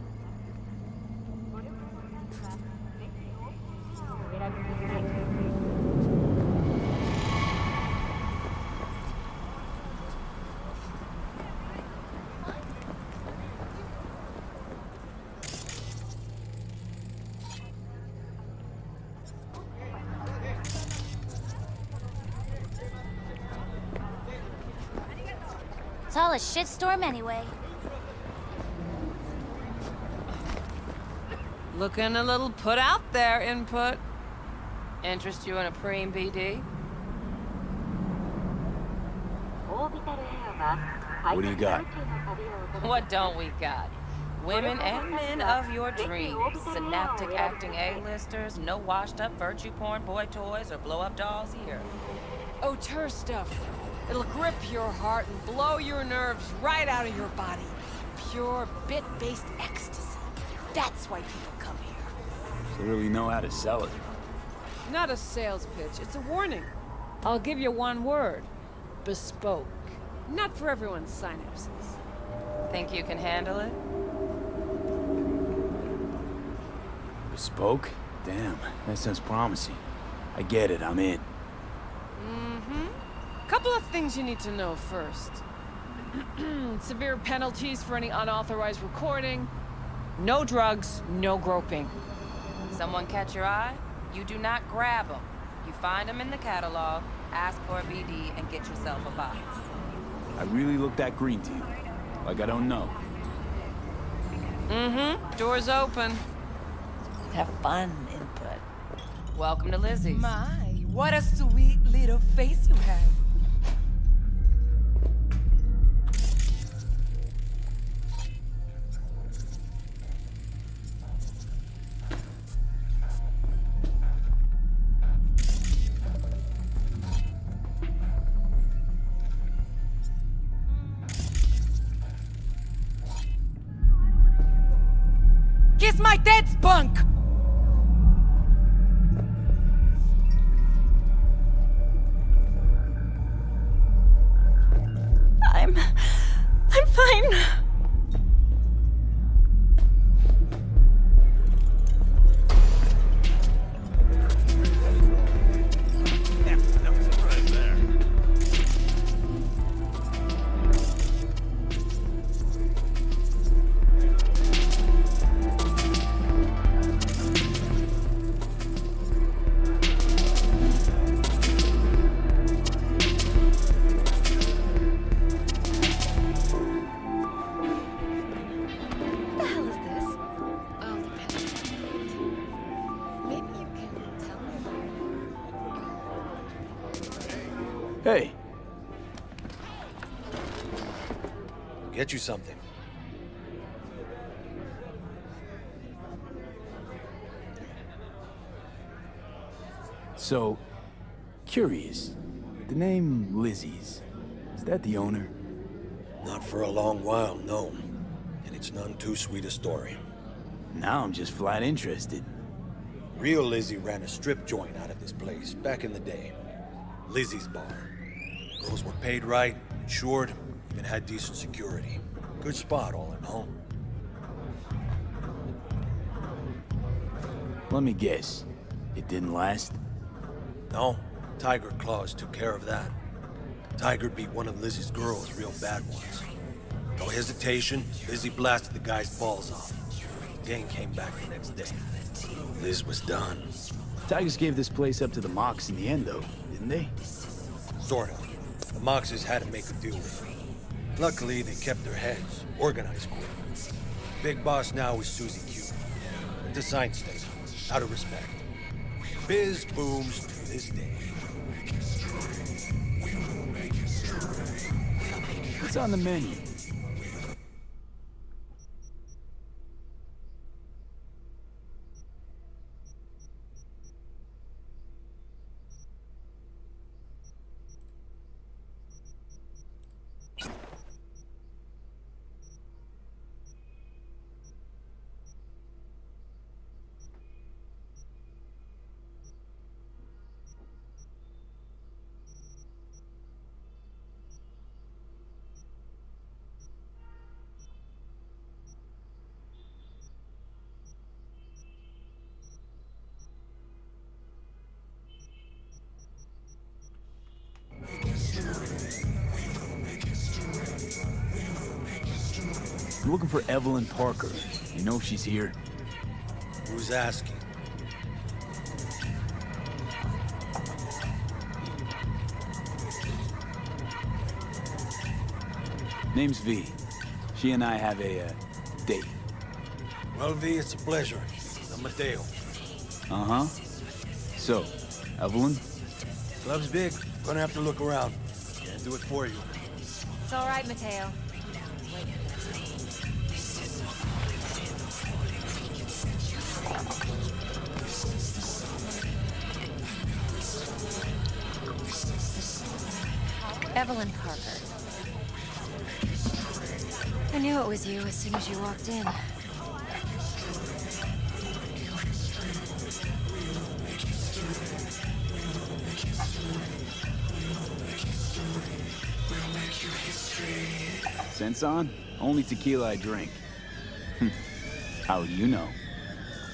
Speaker 9: ご旅行の際はぜひオープンエアをお選びください。
Speaker 8: It's all a shitstorm anyway.
Speaker 19: Looking a little put out there, Input. Interest you in a preem BD?
Speaker 9: What
Speaker 5: do you got?
Speaker 19: What don't we got? Women and men of your dreams. Synaptic acting A-listers, no washed-up virtue porn boy toys or blow-up dolls here.
Speaker 2: Auteur stuff. It'll grip your heart and blow your nerves right out of your body. Pure bit-based ecstasy. That's why people come here.
Speaker 5: So really know how to sell it.
Speaker 2: Not a sales pitch, it's a warning. I'll give you one word. Bespoke. Not for everyone's synapses.
Speaker 19: Think you can handle it?
Speaker 5: Bespoke? Damn, that sounds promising. I get it, I'm in.
Speaker 2: Couple of things you need to know first. Severe penalties for any unauthorized recording. No drugs, no groping.
Speaker 19: Someone catch your eye? You do not grab them. You find them in the catalog, ask for a BD, and get yourself a box.
Speaker 5: I really look that green to you. Like I don't know.
Speaker 2: Doors open.
Speaker 19: Have fun, Input. Welcome to Lizzie's.
Speaker 2: My, what a sweet little face you have. Kiss my dead spunk!
Speaker 19: I'm fine.
Speaker 5: Hey.
Speaker 20: Get you something.
Speaker 5: So, curious. The name Lizzie's. Is that the owner?
Speaker 20: Not for a long while, no. And it's none too sweet a story.
Speaker 5: Now I'm just flat interested.
Speaker 20: Real Lizzie ran a strip joint out of this place back in the day. Lizzie's Bar. Girls were paid right, insured, even had decent security. Good spot all in all.
Speaker 5: Let me guess. It didn't last?
Speaker 20: No, Tiger Claws took care of that. Tiger beat one of Lizzie's girls real bad once. No hesitation, Lizzie blasted the guy's balls off. Gang came back the next day. Liz was done.
Speaker 5: Tigers gave this place up to the Mox in the end, though, didn't they?
Speaker 20: Sort of. The Moxes had to make a deal with them. Luckily, they kept their heads, organized quick. Big boss now is Susie Q. But the sign stays out of respect. Biz booms to this day.
Speaker 5: What's on the menu? I'm looking for Evelyn Parker. You know if she's here?
Speaker 20: Who's asking?
Speaker 5: Name's V. She and I have a, date.
Speaker 20: Well, V, it's a pleasure. I'm Mateo.
Speaker 5: Uh-huh. So, Evelyn?
Speaker 20: Club's big. Gonna have to look around. Can't do it for you.
Speaker 8: It's all right, Mateo.
Speaker 10: Evelyn Parker. I knew it was you as soon as you walked in.
Speaker 5: Sense on? Only tequila I drink. How do you know?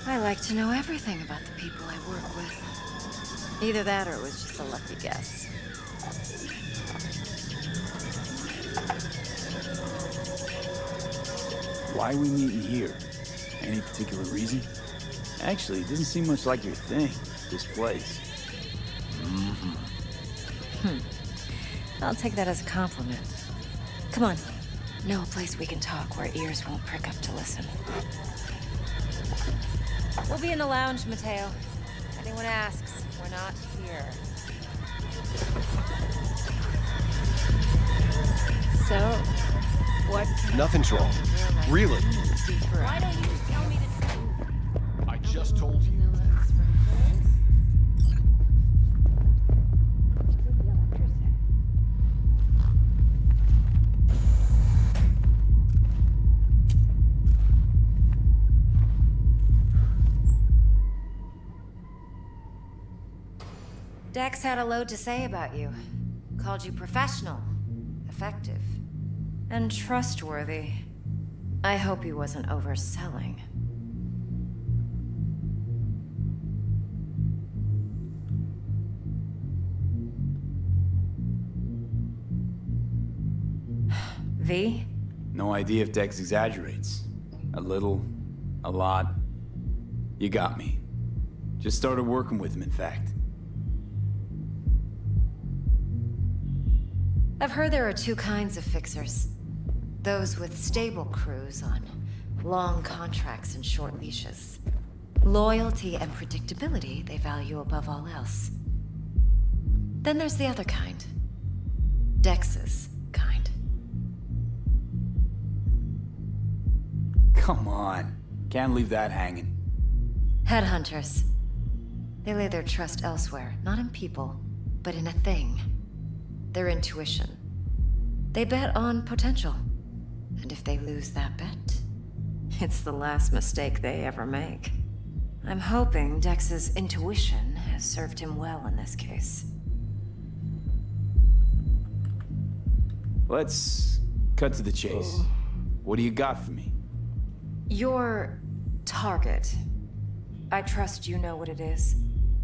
Speaker 10: I like to know everything about the people I work with. Either that or it was just a lucky guess.
Speaker 5: Why are we meeting here? Any particular reason? Actually, it doesn't seem much like your thing, this place.
Speaker 10: I'll take that as a compliment. Come on. Know a place we can talk where ears won't prick up to listen.
Speaker 8: We'll be in the lounge, Mateo. If anyone asks, we're not here.
Speaker 10: So, what can
Speaker 12: Nothing's wrong. Really?
Speaker 8: Why don't you just tell me to...
Speaker 7: I just told you.
Speaker 8: Dex had a load to say about you. Called you professional, effective,
Speaker 10: and trustworthy. I hope he wasn't overselling. V?
Speaker 5: No idea if Dex exaggerates. A little, a lot. You got me. Just started working with him, in fact.
Speaker 10: I've heard there are two kinds of fixers. Those with stable crews on long contracts and short leashes. Loyalty and predictability they value above all else. Then there's the other kind. Dex's kind.
Speaker 5: Come on. Can't leave that hanging.
Speaker 10: Headhunters. They lay their trust elsewhere, not in people, but in a thing. Their intuition. They bet on potential. And if they lose that bet, it's the last mistake they ever make. I'm hoping Dex's intuition has served him well in this case.
Speaker 5: Let's cut to the chase. What do you got for me?
Speaker 10: Your target. I trust you know what it is.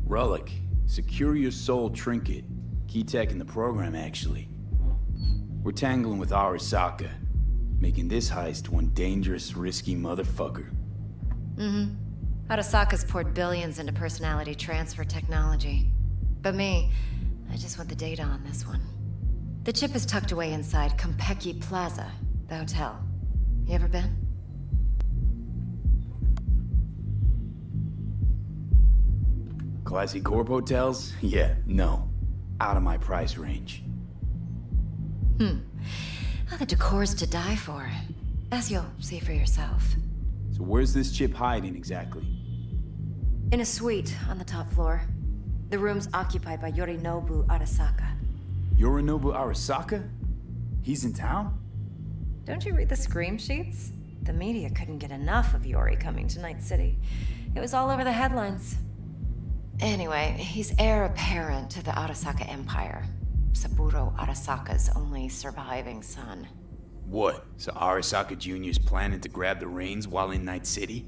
Speaker 5: Relic. Secure your soul trinket. Key tech in the program, actually. We're tangling with Arasaka, making this heist one dangerous, risky motherfucker.
Speaker 10: Arasaka's poured billions into personality transfer technology. But me, I just want the data on this one. The chip is tucked away inside Kompeki Plaza, the hotel. You ever been?
Speaker 5: Classy corp hotels? Yeah, no. Out of my price range.
Speaker 10: Oh, the decor's to die for. As you'll see for yourself.
Speaker 5: So where's this chip hiding exactly?
Speaker 10: In a suite on the top floor. The room's occupied by Yorinobu Arasaka.
Speaker 5: Yorinobu Arasaka? He's in town?
Speaker 10: Don't you read the scream sheets? The media couldn't get enough of Yori coming to Night City. It was all over the headlines. Anyway, he's heir apparent to the Arasaka Empire. Saburo Arasaka's only surviving son.
Speaker 5: What? So Arasaka Jr.'s planning to grab the reins while in Night City?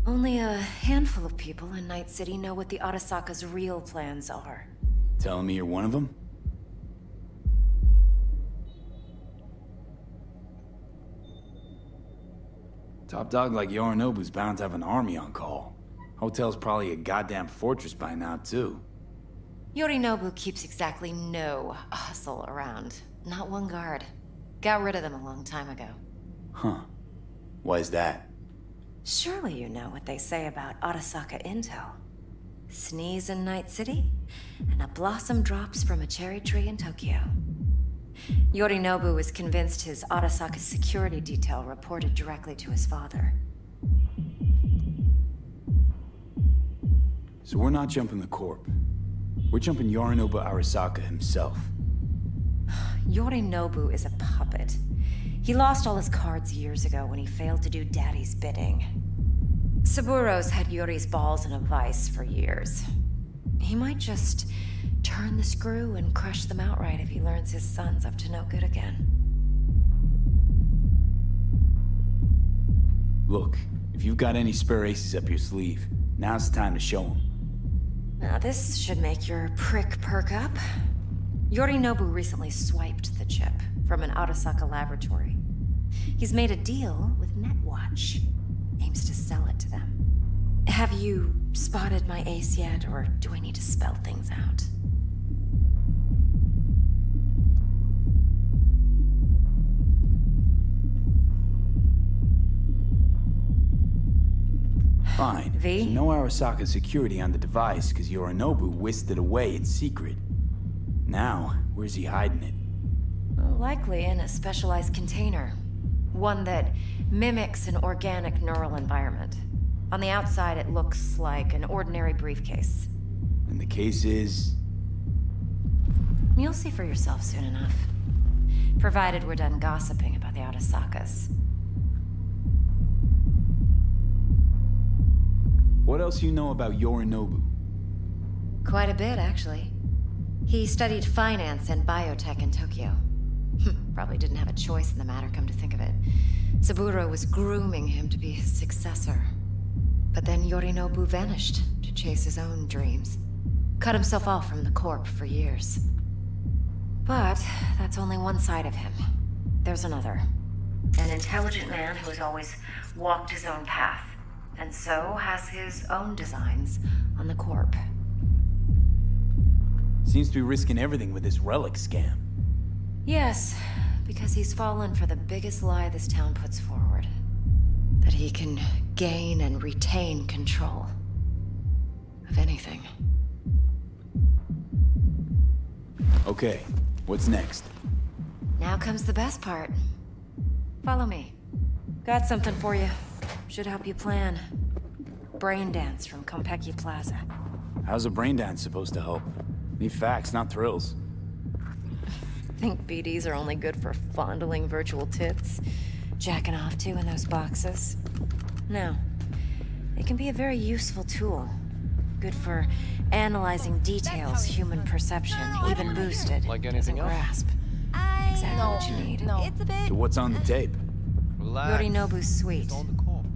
Speaker 10: Only a handful of people in Night City know what the Arasaka's real plans are.
Speaker 5: Telling me you're one of them? Top dog like Yorinobu's bound to have an army on call. Hotel's probably a goddamn fortress by now, too.
Speaker 10: Yorinobu keeps exactly no hustle around. Not one guard. Got rid of them a long time ago.
Speaker 5: Huh. Why is that?
Speaker 10: Surely you know what they say about Arasaka intel. Sneeze in Night City, and a blossom drops from a cherry tree in Tokyo. Yorinobu was convinced his Arasaka security detail reported directly to his father.
Speaker 5: So we're not jumping the Corp. We're jumping Yorinobu Arasaka himself.
Speaker 10: Yorinobu is a puppet. He lost all his cards years ago when he failed to do Daddy's bidding. Saburo's had Yuri's balls in a vice for years. He might just turn the screw and crush them outright if he learns his son's up to no good again.
Speaker 5: Look, if you've got any spare aces up your sleeve, now's the time to show them.
Speaker 10: Now this should make your prick perk up. Yorinobu recently swiped the chip from an Arasaka laboratory. He's made a deal with Netwatch. Aims to sell it to them. Have you spotted my ace yet, or do I need to spell things out?
Speaker 5: Fine.
Speaker 10: V?
Speaker 5: So no Arasaka security on the device because Yorinobu whisked it away in secret. Now, where's he hiding it?
Speaker 10: Likely in a specialized container. One that mimics an organic neural environment. On the outside, it looks like an ordinary briefcase.
Speaker 5: And the case is...
Speaker 10: You'll see for yourself soon enough. Provided we're done gossiping about the Arasakas.
Speaker 5: What else you know about Yorinobu?
Speaker 10: Quite a bit, actually. He studied finance and biotech in Tokyo. Probably didn't have a choice in the matter, come to think of it. Saburo was grooming him to be his successor. But then Yorinobu vanished to chase his own dreams. Cut himself off from the Corp for years. But that's only one side of him. There's another. An intelligent man who has always walked his own path, and so has his own designs on the Corp.
Speaker 5: Seems to be risking everything with this relic scam.
Speaker 10: Yes, because he's fallen for the biggest lie this town puts forward. That he can gain and retain control of anything.
Speaker 5: Okay, what's next?
Speaker 10: Now comes the best part. Follow me. Got something for you. Should help you plan. Brain dance from Konpeki Plaza.
Speaker 5: How's a brain dance supposed to help? Need facts, not thrills.
Speaker 10: Think BDs are only good for fondling virtual tits? Jacking off to in those boxes? No. They can be a very useful tool. Good for analyzing details human perception, even boosted, like anything else? Grasp. Exactly what you need.
Speaker 2: It's a bit...
Speaker 5: So what's on the tape?
Speaker 10: Yorinobu's suite.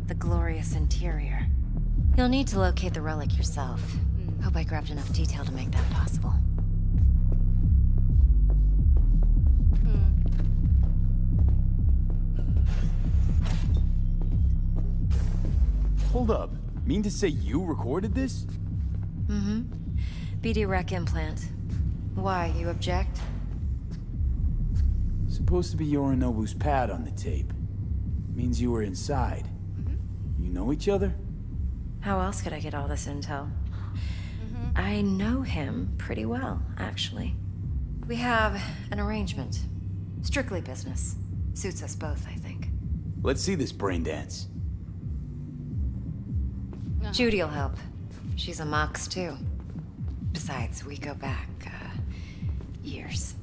Speaker 10: The glorious interior. You'll need to locate the relic yourself. Hope I grabbed enough detail to make that possible.
Speaker 5: Hold up. Mean to say you recorded this?
Speaker 10: Mm-hmm. BD rec implant. Why, you object?
Speaker 5: Supposed to be Yorinobu's pad on the tape. Means you were inside. You know each other?
Speaker 10: How else could I get all this intel? I know him pretty well, actually. We have an arrangement. Strictly business. Suits us both, I think.
Speaker 5: Let's see this brain dance.
Speaker 10: Judy'll help. She's a Mox, too. Besides, we go back, years.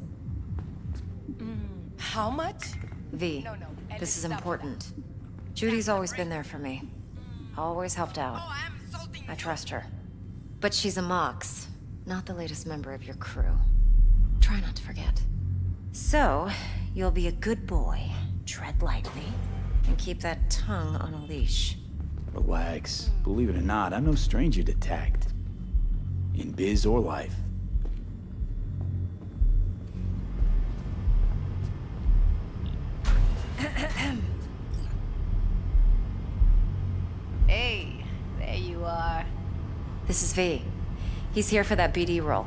Speaker 2: How much?
Speaker 10: V, this is important. Judy's always been there for me. Always helped out. I trust her. But she's a Mox, not the latest member of your crew. Try not to forget. So, you'll be a good boy, tread lightly, and keep that tongue on a leash.
Speaker 5: Relax. Believe it or not, I'm no stranger to tact. In biz or life.
Speaker 10: This is V. He's here for that BD role.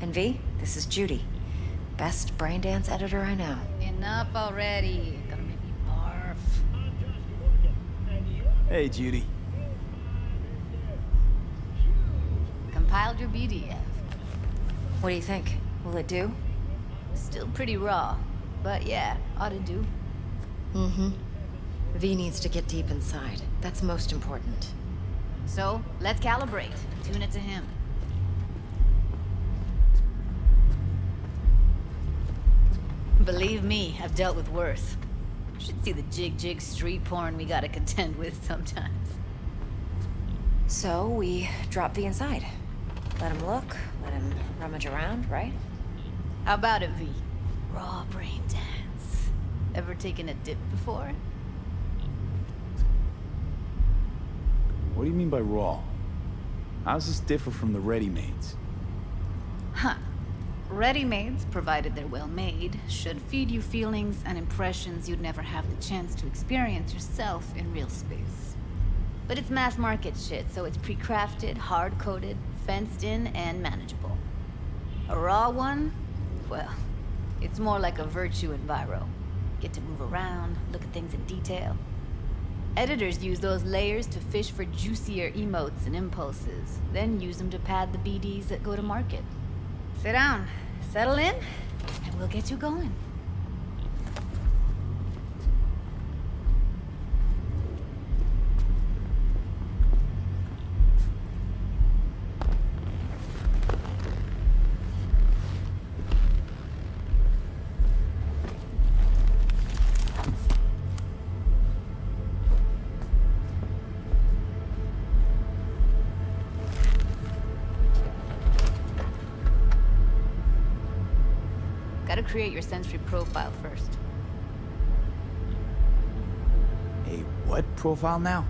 Speaker 10: And V, this is Judy. Best brain dance editor I know.
Speaker 12: Enough already. Gonna make me barf.
Speaker 5: Hey, Judy.
Speaker 12: Compiled your BDF.
Speaker 10: What do you think? Will it do?
Speaker 12: Still pretty raw, but yeah, ought to do.
Speaker 10: Mm-hmm. V needs to get deep inside. That's most important.
Speaker 12: So, let's calibrate. Tune it to him. Believe me, I've dealt with worse. Should see the jig street porn we gotta contend with sometimes.
Speaker 10: So, we drop V inside. Let him look, let him rummage around, right?
Speaker 12: How about it, V? Raw brain dance. Ever taken a dip before?
Speaker 5: What do you mean by raw? How's this differ from the ready-mades?
Speaker 12: Huh. Ready-mades, provided they're well made, should feed you feelings and impressions you'd never have the chance to experience yourself in real space. But it's mass market shit, so it's pre-crafted, hard-coded, fenced in, and manageable. A raw one? Well, it's more like a virtue enviro. Get to move around, look at things in detail. Editors use those layers to fish for juicier emotes and impulses, then use them to pad the BDs that go to market. Sit down, settle in, and we'll get you going. Gotta create your sensory profile first.
Speaker 5: A what profile now?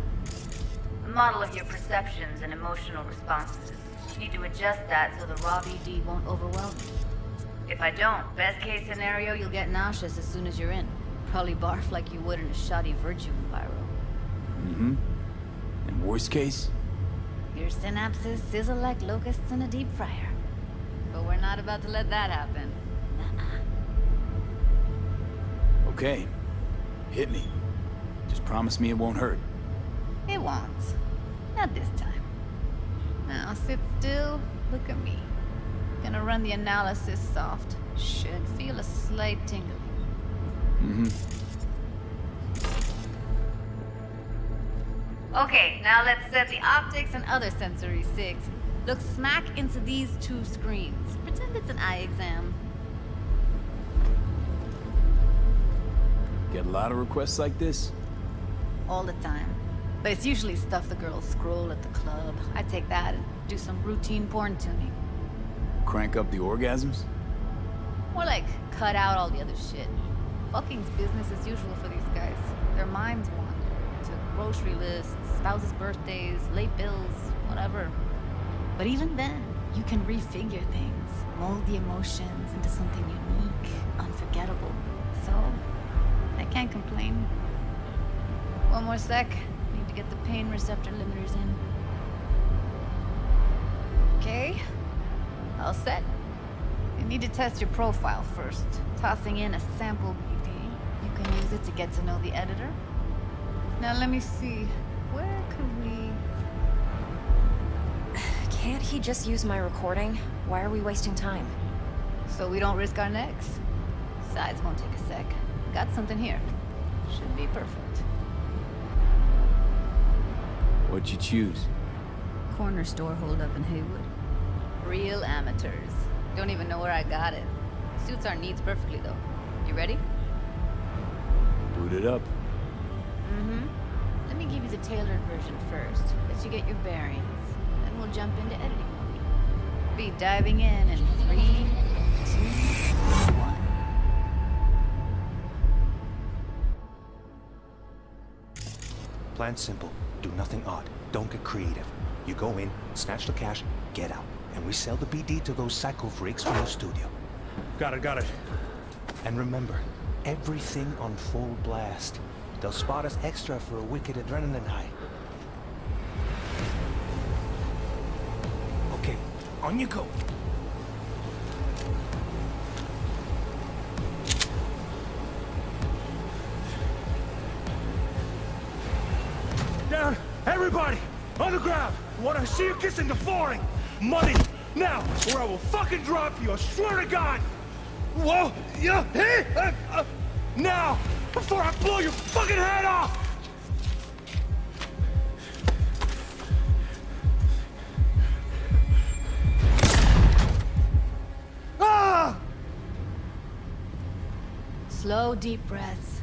Speaker 12: A model of your perceptions and emotional responses. You need to adjust that so the raw BD won't overwhelm you. If I don't, best case scenario, you'll get nauseous as soon as you're in. Probably barf like you would in a shoddy virtue enviro.
Speaker 5: Mm-hmm. And worst case?
Speaker 12: Your synapses sizzle like locusts in a deep fryer. But we're not about to let that happen.
Speaker 5: Okay. Hit me. Just promise me it won't hurt.
Speaker 12: It won't. Not this time. Now sit still, look at me. Gonna run the analysis soft. Should feel a slight tingling.
Speaker 5: Mm-hmm.
Speaker 12: Okay, now let's set the optics and other sensory sigs. Look smack into these two screens. Pretend it's an eye exam.
Speaker 5: Get a lot of requests like this?
Speaker 12: All the time. But it's usually stuff the girls scroll at the club. I take that and do some routine porn tuning.
Speaker 5: Crank up the orgasms?
Speaker 12: More like cut out all the other shit. Fucking's business as usual for these guys. Their minds wander to grocery lists, spouses' birthdays, late bills, whatever. But even then, you can refigure things, mold the emotions into something unique, unforgettable. So, I can't complain. One more sec. Need to get the pain receptor limiters in. Okay. All set. You need to test your profile first. Tossing in a sample BD. You can use it to get to know the editor. Now let me see. Where could we...
Speaker 10: Can't he just use my recording? Why are we wasting time?
Speaker 12: So we don't risk our necks. Sides won't take a sec. Got something here. Should be perfect.
Speaker 5: What'd you choose?
Speaker 12: Corner store holdup in Haywood. Real amateurs. Don't even know where I got it. Suits our needs perfectly though. You ready?
Speaker 5: Boot it up.
Speaker 12: Mm-hmm. Let me give you the tailored version first. Let you get your bearings. Then we'll jump into editing mode. Be diving in 3, 2, 1.
Speaker 22: Plan simple. Do nothing odd. Don't get creative. You go in, snatch the cash, get out. And we sell the BD to those psycho freaks from the studio.
Speaker 20: Got it.
Speaker 22: And remember, everything on full blast. They'll spot us extra for a wicked adrenaline high.
Speaker 16: On you go. Down! Everybody! On the ground! What I see you kissing the flooring! Money! Now! Or I will fucking drop you, I swear to God! Whoa! Yeah! Hey! Now! Before I blow your fucking head off! Ah!
Speaker 12: Slow, deep breaths.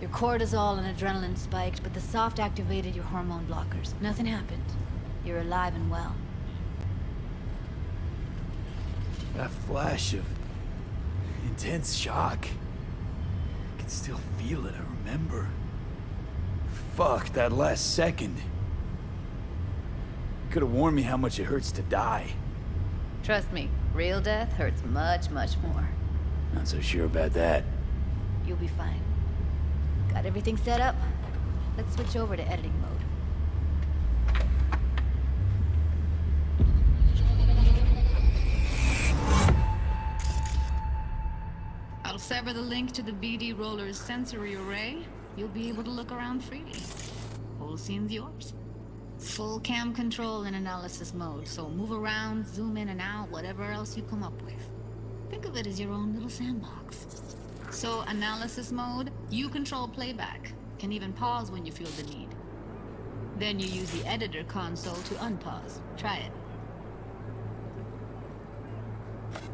Speaker 12: Your cortisol and adrenaline spiked, but the soft activated your hormone blockers. Nothing happened. You're alive and well.
Speaker 5: That flash of intense shock. I can still feel it, I remember. Fuck, that last second. Could have warned me how much it hurts to die.
Speaker 12: Trust me, real death hurts much, much more.
Speaker 5: Not so sure about that.
Speaker 12: You'll be fine. Got everything set up? Let's switch over to editing mode. I'll sever the link to the BD Roller's sensory array. You'll be able to look around freely. Whole scene's yours. Full cam control in analysis mode, so move around, zoom in and out, whatever else you come up with. Think of it as your own little sandbox. So, analysis mode, you control playback. Can even pause when you feel the need. Then you use the editor console to unpause. Try it.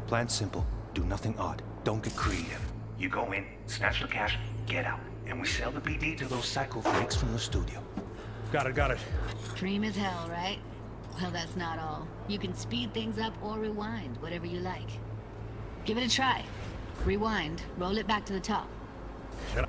Speaker 22: Plan simple. Do nothing odd. Don't get creative. You go in, snatch the cash, get out. And we sell the BD to those psycho freaks from the studio.
Speaker 20: Got it.
Speaker 12: Dream as hell, right? Well, that's not all. You can speed things up or rewind, whatever you like. Give it a try. Rewind. Roll it back to the top. Good.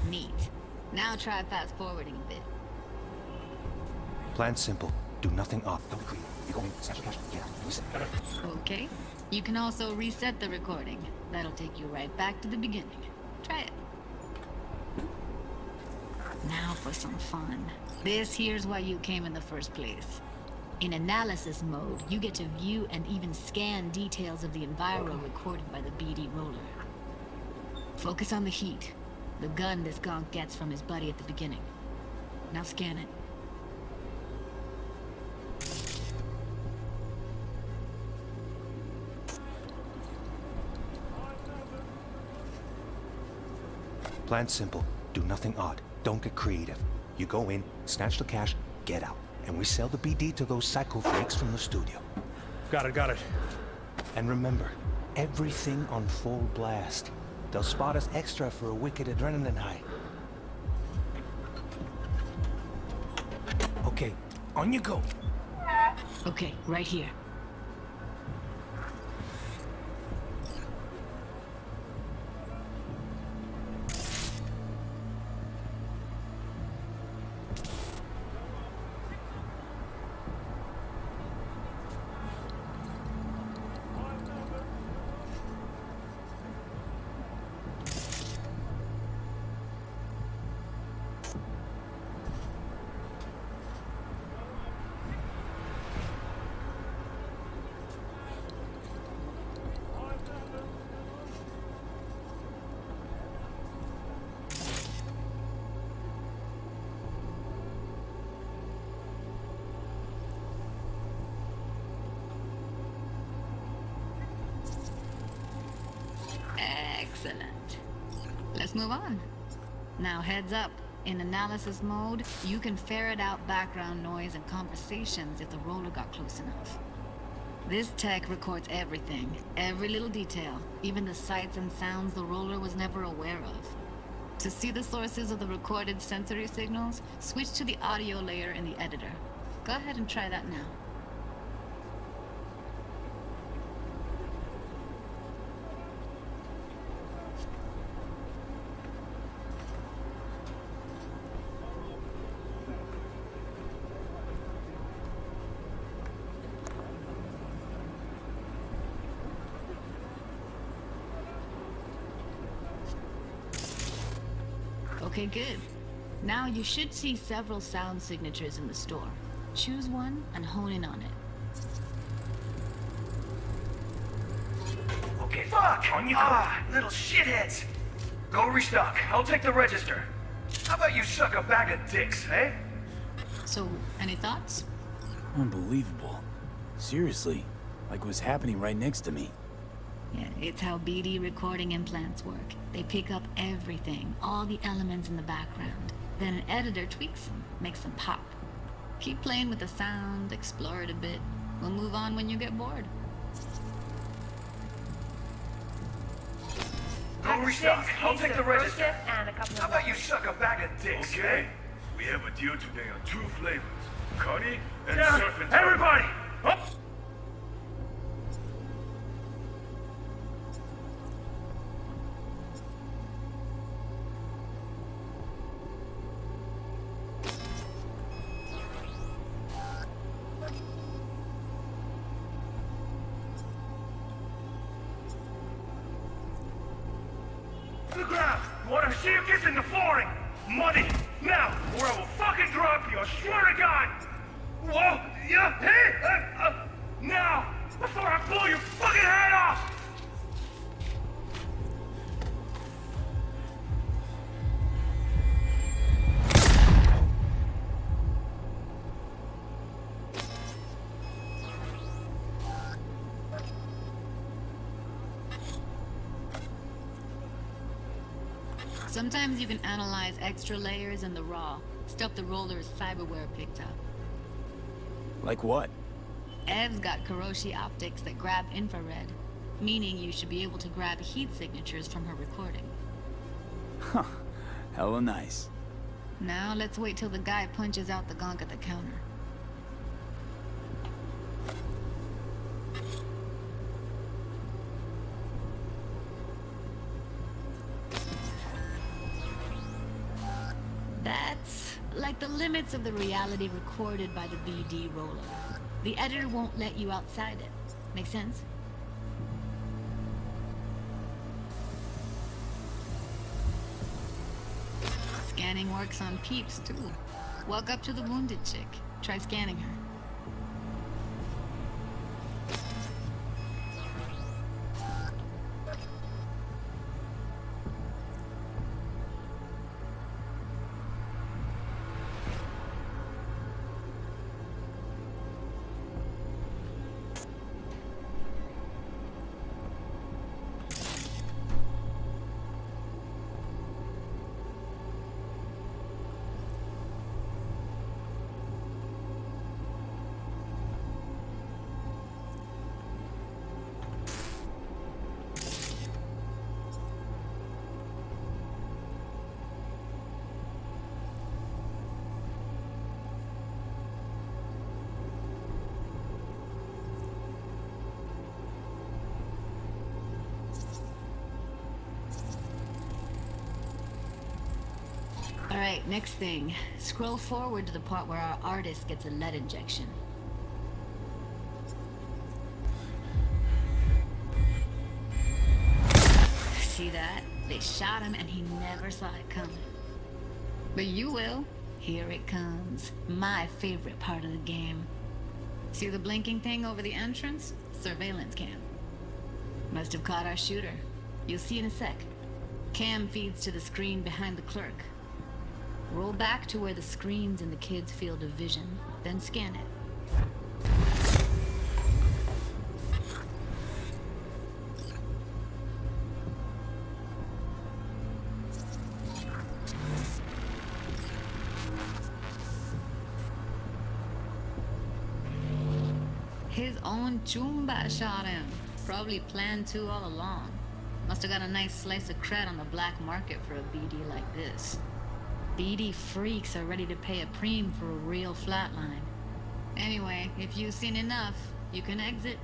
Speaker 12: Neat. Now try fast forwarding a bit.
Speaker 22: Plan simple. Do nothing odd. Don't create. You go in, snatch the cash, get out.
Speaker 12: Okay. You can also reset the recording. That'll take you right back to the beginning. Try it. Now for some fun. This here's why you came in the first place. In analysis mode, you get to view and even scan details of the enviro recorded by the BD Roller. Focus on the heat. The gun this gonk gets from his buddy at the beginning. Now scan it.
Speaker 22: Plan simple. Do nothing odd. Don't get creative. You go in, snatch the cash, get out. And we sell the BD to those psycho freaks from the studio.
Speaker 20: Got it.
Speaker 22: And remember, everything on full blast. They'll spot us extra for a wicked adrenaline high.
Speaker 16: Okay, on you go.
Speaker 12: Okay, right here. Excellent. Let's move on. Now heads up. In analysis mode, you can ferret out background noise and conversations if the roller got close enough. This tech records everything, every little detail, even the sights and sounds the roller was never aware of. To see the sources of the recorded sensory signals, switch to the audio layer in the editor. Go ahead and try that now. Okay, good. Now you should see several sound signatures in the store. Choose one and hone in on it.
Speaker 16: Okay, fuck! Little shitheads! Go restock. I'll take the register. How about you suck a bag of dicks, eh?
Speaker 12: So, any thoughts?
Speaker 5: Unbelievable. Seriously, like it was happening right next to me.
Speaker 12: Yeah, it's how BD recording implants work. They pick up everything, all the elements in the background. Then an editor tweaks them, makes them pop. Keep playing with the sound, explore it a bit. We'll move on when you get bored.
Speaker 16: Go restock. I'll take the register. How about you suck a bag of dicks, okay?
Speaker 7: We have a deal today on 2 flavors. Cardi and
Speaker 16: Down!
Speaker 7: Surf and
Speaker 16: Everybody! Up! To the ground! Want to see you kissing the flooring! Money! Now, or I will fucking drop you, I swear to God! Whoa! Yeah! Hey! Now! Before I blow your fucking head off!
Speaker 12: Sometimes you can analyze extra layers in the raw, stuff the roller's cyberware picked up.
Speaker 5: Like what?
Speaker 12: Ev's got Kiroshi optics that grab infrared, meaning you should be able to grab heat signatures from her recording.
Speaker 5: Huh. Hella nice.
Speaker 12: Now let's wait till the guy punches out the gunk at the counter. That's like the limits of the reality recorded by the BD roller. The editor won't let you outside it. Make sense? Scanning works on peeps, too. Walk up to the wounded chick. Try scanning her. Alright, next thing. Scroll forward to the part where our artist gets a lead injection. See that? They shot him and he never saw it coming. But you will. Here it comes. My favorite part of the game. See the blinking thing over the entrance? Surveillance cam. Must have caught our shooter. You'll see in a sec. Cam feeds to the screen behind the clerk. Roll back to where the screen's in the kid's field of vision, then scan it. His own Chumba shot him. Probably planned to all along. Must have got a nice slice of cred on the black market for a BD like this. BD freaks are ready to pay a preem for a real flatline. Anyway, if you've seen enough, you can exit.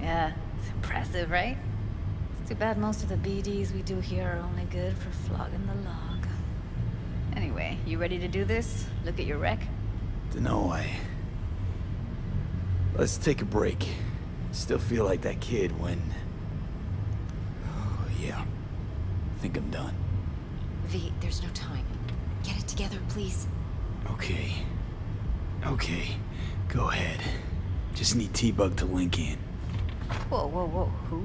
Speaker 11: Yeah, it's impressive, right? It's too bad most of the BDs we do here are only good for flogging the log. Anyway,
Speaker 12: you ready to do this? Look at your wreck?
Speaker 5: Dunno, Let's take a break. Still feel like that kid when... Oh, yeah. Think I'm done.
Speaker 10: V, there's no time. Get it together, please.
Speaker 5: Okay. Okay. Go ahead. Just need T-Bug to link in.
Speaker 12: Whoa, whoa, whoa. Who?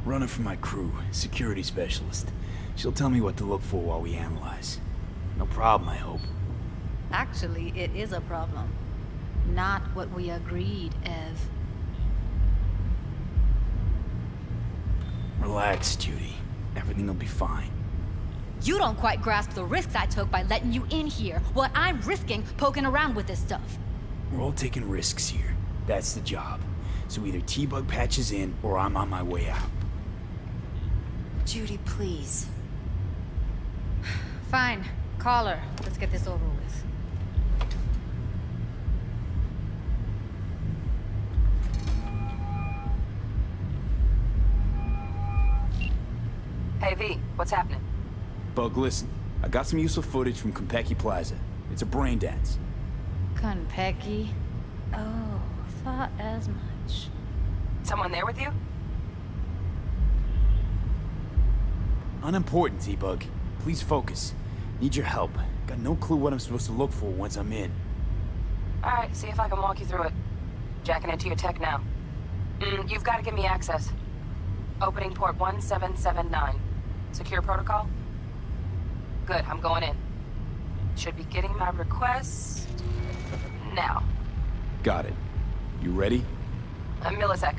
Speaker 5: Running for my crew. Security specialist. She'll tell me what to look for while we analyze. No problem, I hope.
Speaker 12: Actually, it is a problem. Not what we agreed, Ev.
Speaker 5: Relax, Judy. Everything will be fine.
Speaker 12: You don't quite grasp the risks I took by letting you in here. What I'm risking poking around with this stuff.
Speaker 5: We're all taking risks here. That's the job. So either T-Bug patches in, or I'm on my way out.
Speaker 10: Judy, please.
Speaker 12: Fine. Call her. Let's get this over with.
Speaker 19: Hey, V, what's happening?
Speaker 5: Bug, listen. I got some useful footage from Konpeki Plaza. It's a brain dance.
Speaker 12: Konpeki? Oh, thought as much.
Speaker 19: Someone there with you?
Speaker 5: Unimportant, T-Bug. Please focus. Need your help. Got no clue what I'm supposed to look for once I'm in.
Speaker 19: Alright, see if I can walk you through it. Jacking into your tech now. You've got to give me access. Opening port 1779. Secure protocol? Good, I'm going in. Should be getting my request... now.
Speaker 5: Got it. You ready?
Speaker 19: A millisec.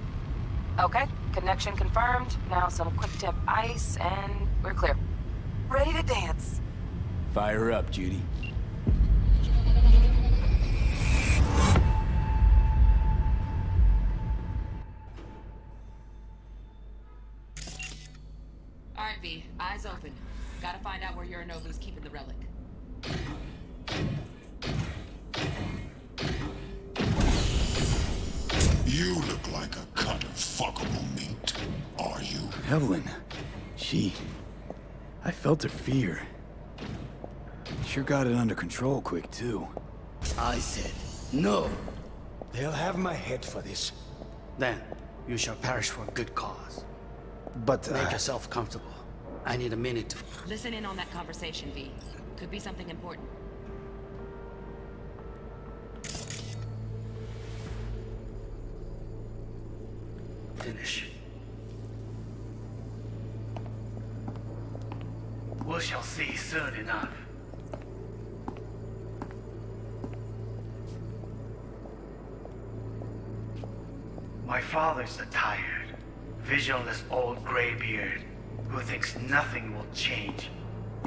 Speaker 19: Okay, connection confirmed. Now some quick tip ice, and we're clear. Ready to dance.
Speaker 5: Fire her up, Judy.
Speaker 19: Alright, V, eyes open. Gotta find out where Yorinobu's keeping the relic.
Speaker 13: You look like a cut of fuckable meat, are you?
Speaker 5: Evelyn. I felt her fear. Sure got it under control quick, too.
Speaker 14: I said, no. They'll have my head for this. Then, you shall perish for a good cause.
Speaker 5: But,
Speaker 14: Make yourself comfortable. I need a minute to...
Speaker 19: Listen in on that conversation, V. Could be something important.
Speaker 14: Finish. We shall see soon enough. My father's a tired, visionless old graybeard who thinks nothing will change,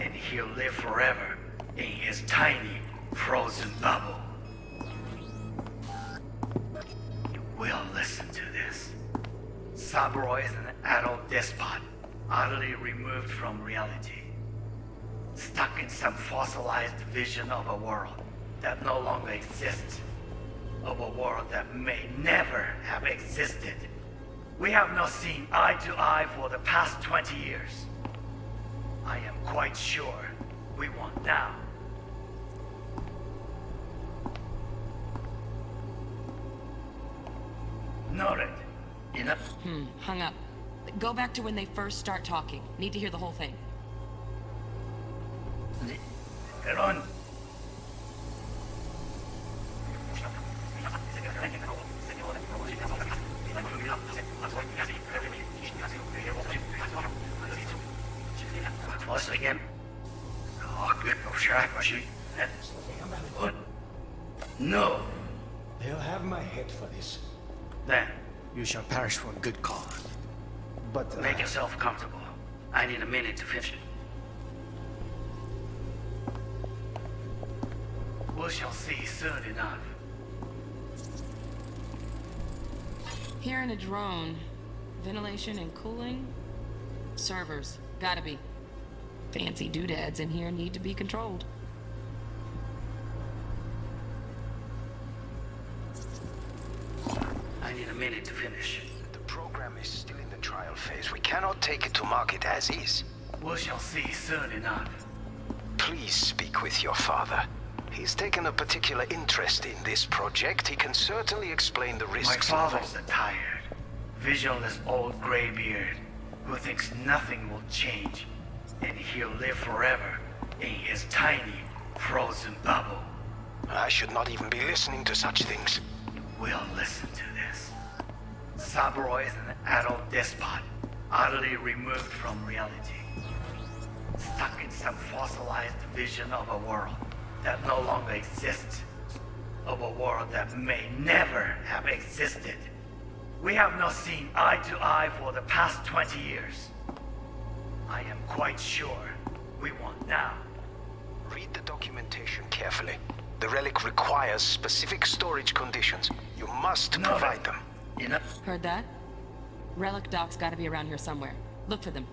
Speaker 14: and he'll live forever in his tiny, frozen bubble. You will listen to this. Saburo is an adult despot, utterly removed from reality. Stuck in some fossilized vision of a world that no longer exists. Of a world that may never have existed. We have not seen eye to eye for the past 20 years. I am quite sure we won't now. Noted. Enough.
Speaker 19: Hung up. Go back to when they first start talking. Need to hear the whole thing.
Speaker 14: Get on. Once again. Oh, good. What? No. They'll have my head for this. Then, you shall perish for a good cause. But, make yourself comfortable. I need a minute to finish it. We shall see soon enough.
Speaker 19: Here in a drone. Ventilation and cooling? Servers. Gotta be. Fancy doodads in here need to be controlled.
Speaker 14: I need a minute to finish.
Speaker 23: The program is still in the trial phase. We cannot take it to market as is.
Speaker 14: We shall see soon enough.
Speaker 23: please speak with your father. He's taken a particular interest in this project. He can certainly explain the risks.
Speaker 14: My father's a tired, visionless old graybeard who thinks nothing will change, and he'll live forever in his tiny, frozen bubble.
Speaker 23: I should not even be listening to such things.
Speaker 14: You will listen to this. Saburo is an adult despot, utterly removed from reality. Stuck in some fossilized vision of a world that no longer exists. Of a world that may never have existed. We have not seen eye to eye for the past 20 years. I am quite sure we want now.
Speaker 23: Read the documentation carefully. The relic requires specific storage conditions. You must provide them.
Speaker 19: Heard that? Relic docs gotta be around here somewhere. Look for them.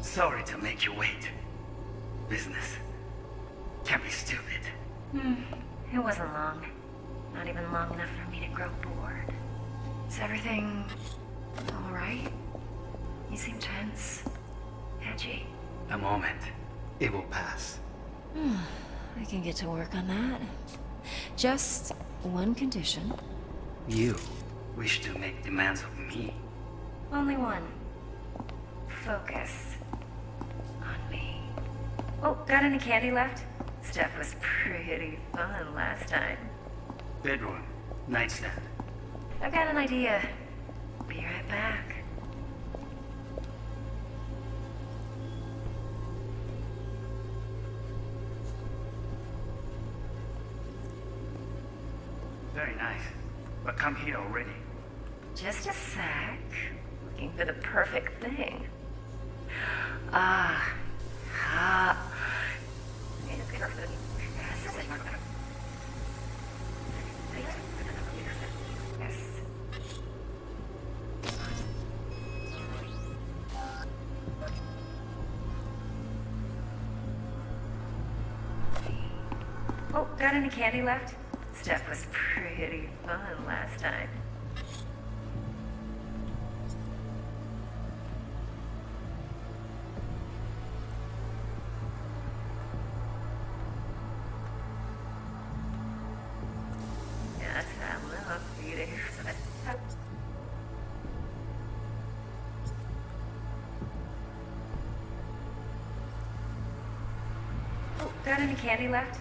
Speaker 14: Sorry to make you wait. Business can be stupid.
Speaker 10: It wasn't long. Not even long enough for me to grow bored. Is everything all right? You seem tense, edgy.
Speaker 14: A moment. It will pass.
Speaker 10: I can get to work on that. Just one condition.
Speaker 14: You wish to make demands of me.
Speaker 10: Only one. Focus on me. Oh, got any candy left? Stuff was pretty fun last time.
Speaker 14: Bedroom. Nightstand.
Speaker 10: I've got an idea. Be right back.
Speaker 14: Very nice. But come here already.
Speaker 10: Just a sec. Looking for the perfect thing. Ah. Oh, got any candy left? Stuff was pretty fun last time. Oh, got any candy left?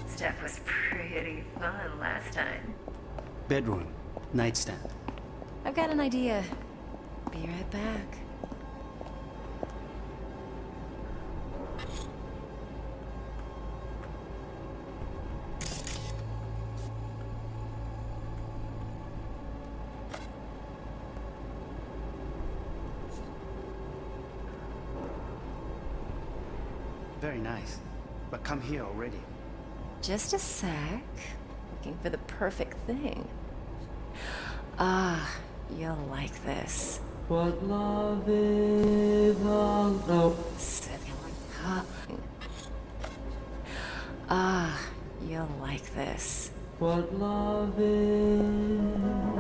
Speaker 10: Stuff was pretty fun last time.
Speaker 14: Bedroom. Nightstand.
Speaker 10: I've got an idea. Be right back.
Speaker 15: Very nice. But come here already.
Speaker 10: Just a sec. Looking for the perfect thing. Ah, you'll like this.
Speaker 17: What love is all about.
Speaker 10: Ah, you'll like this.
Speaker 17: What love is.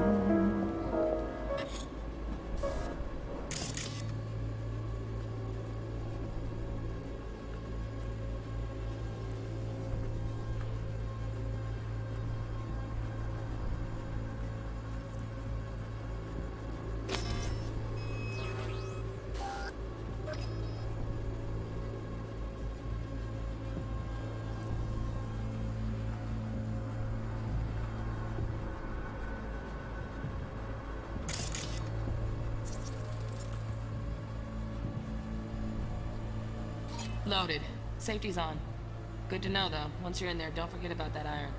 Speaker 19: Loaded. Safety's on. Good to know, though. Once you're in there, don't forget about that iron.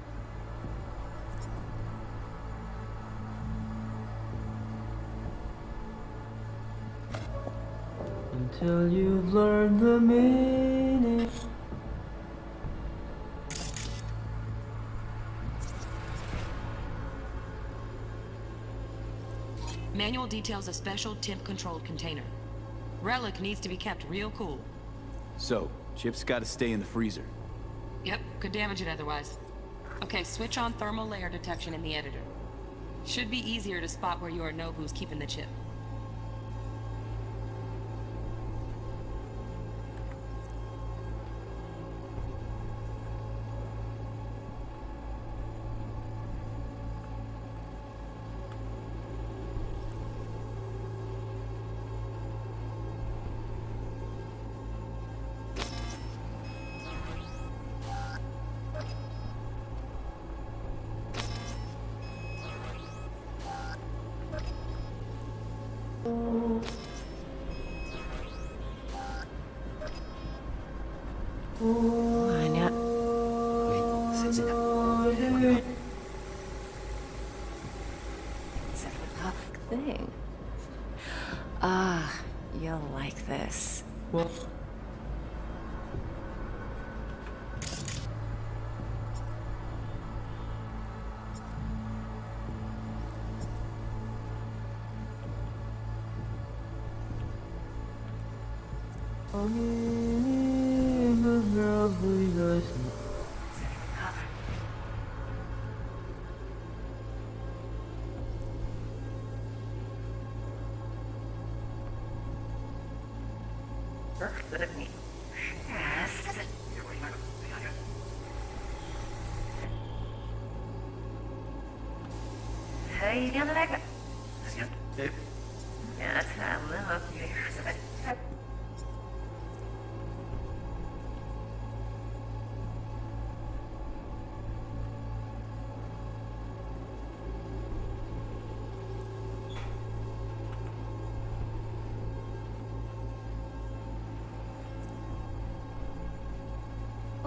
Speaker 17: Until you've learned the meaning.
Speaker 19: Manual details a special temp-controlled container. Relic needs to be kept real cool.
Speaker 5: So, chip's gotta stay in the freezer.
Speaker 19: Yep, could damage it otherwise. Okay, switch on thermal layer detection in the editor. Should be easier to spot where your Nobu's keeping the chip.
Speaker 10: Thing. Ah, you'll like this.
Speaker 17: What?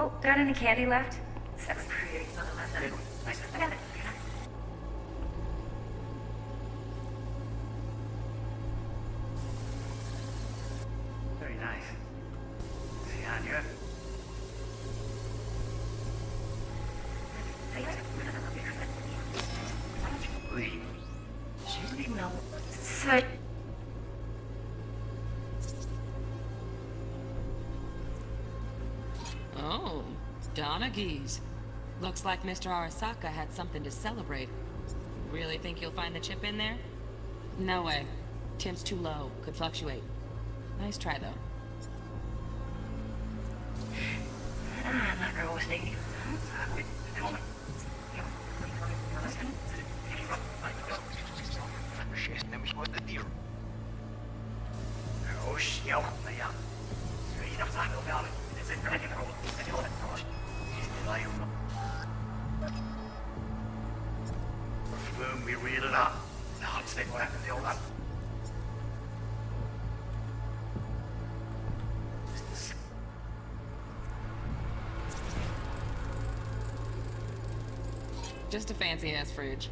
Speaker 10: Oh, got any candy left? That's pretty.
Speaker 15: Very nice. See on you.
Speaker 19: Oh, Donaghys. Looks like Mr. Arasaka had something to celebrate. Really think you'll find the chip in there? No way. Temp's too low. Could fluctuate. Nice try, though. Just a fancy-ass fridge.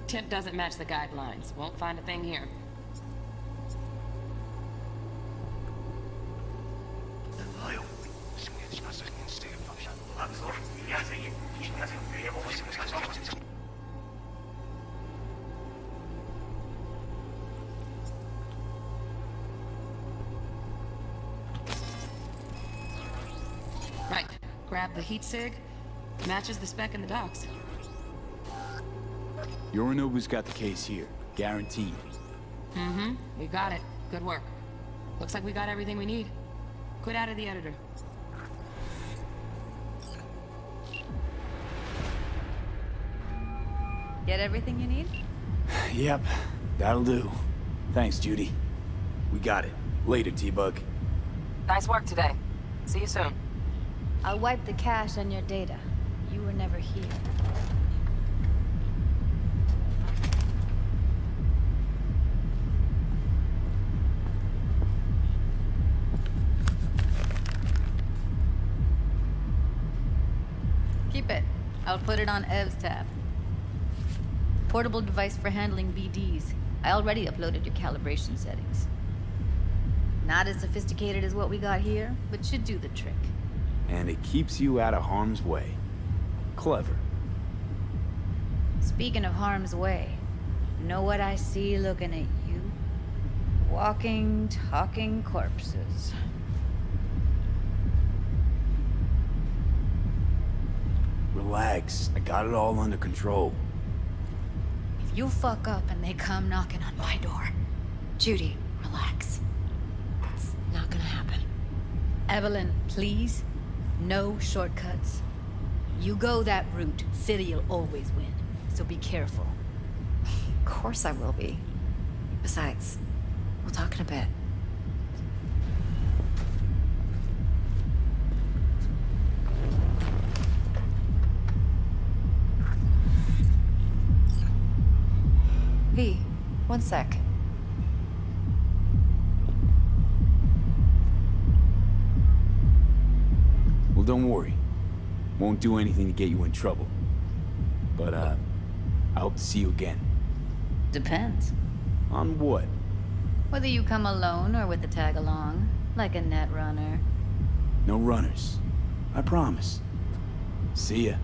Speaker 19: Temp doesn't match the guidelines. Won't find a thing here. grab the heat sig. Matches the spec in the docs.
Speaker 5: Yorinobu's got the case here. Guaranteed.
Speaker 19: Mm-hmm. We got it. Good work. Looks like we got everything we need. Quit out of the editor.
Speaker 11: Get everything you need?
Speaker 5: Yep, that'll do. Thanks, Judy. We got it. Later, T-Bug.
Speaker 19: Nice work today. See you soon.
Speaker 11: I'll wipe the cache on your data. You were never here. Keep it. I'll put it on Ev's tab. Portable device for handling VDs. I already uploaded your calibration settings. Not as sophisticated as what we got here, but should do the trick.
Speaker 5: And it keeps you out of harm's way. Clever.
Speaker 11: Speaking of harm's way, know what I see looking at you? Walking, talking corpses.
Speaker 5: Relax. I got it all under control.
Speaker 11: If you fuck up and they come knocking on my door...
Speaker 10: Judy, relax. It's not gonna happen.
Speaker 11: Evelyn, please. No shortcuts. You go that route, City'll always win. So be careful.
Speaker 10: Of course I will be. Besides, we'll talk in a bit. V, one sec.
Speaker 5: Well, don't worry. Won't do anything to get you in trouble. But, I hope to see you again.
Speaker 11: Depends.
Speaker 5: On what?
Speaker 11: Whether you come alone or with the tag along, like a net runner.
Speaker 5: No runners. I promise. See ya.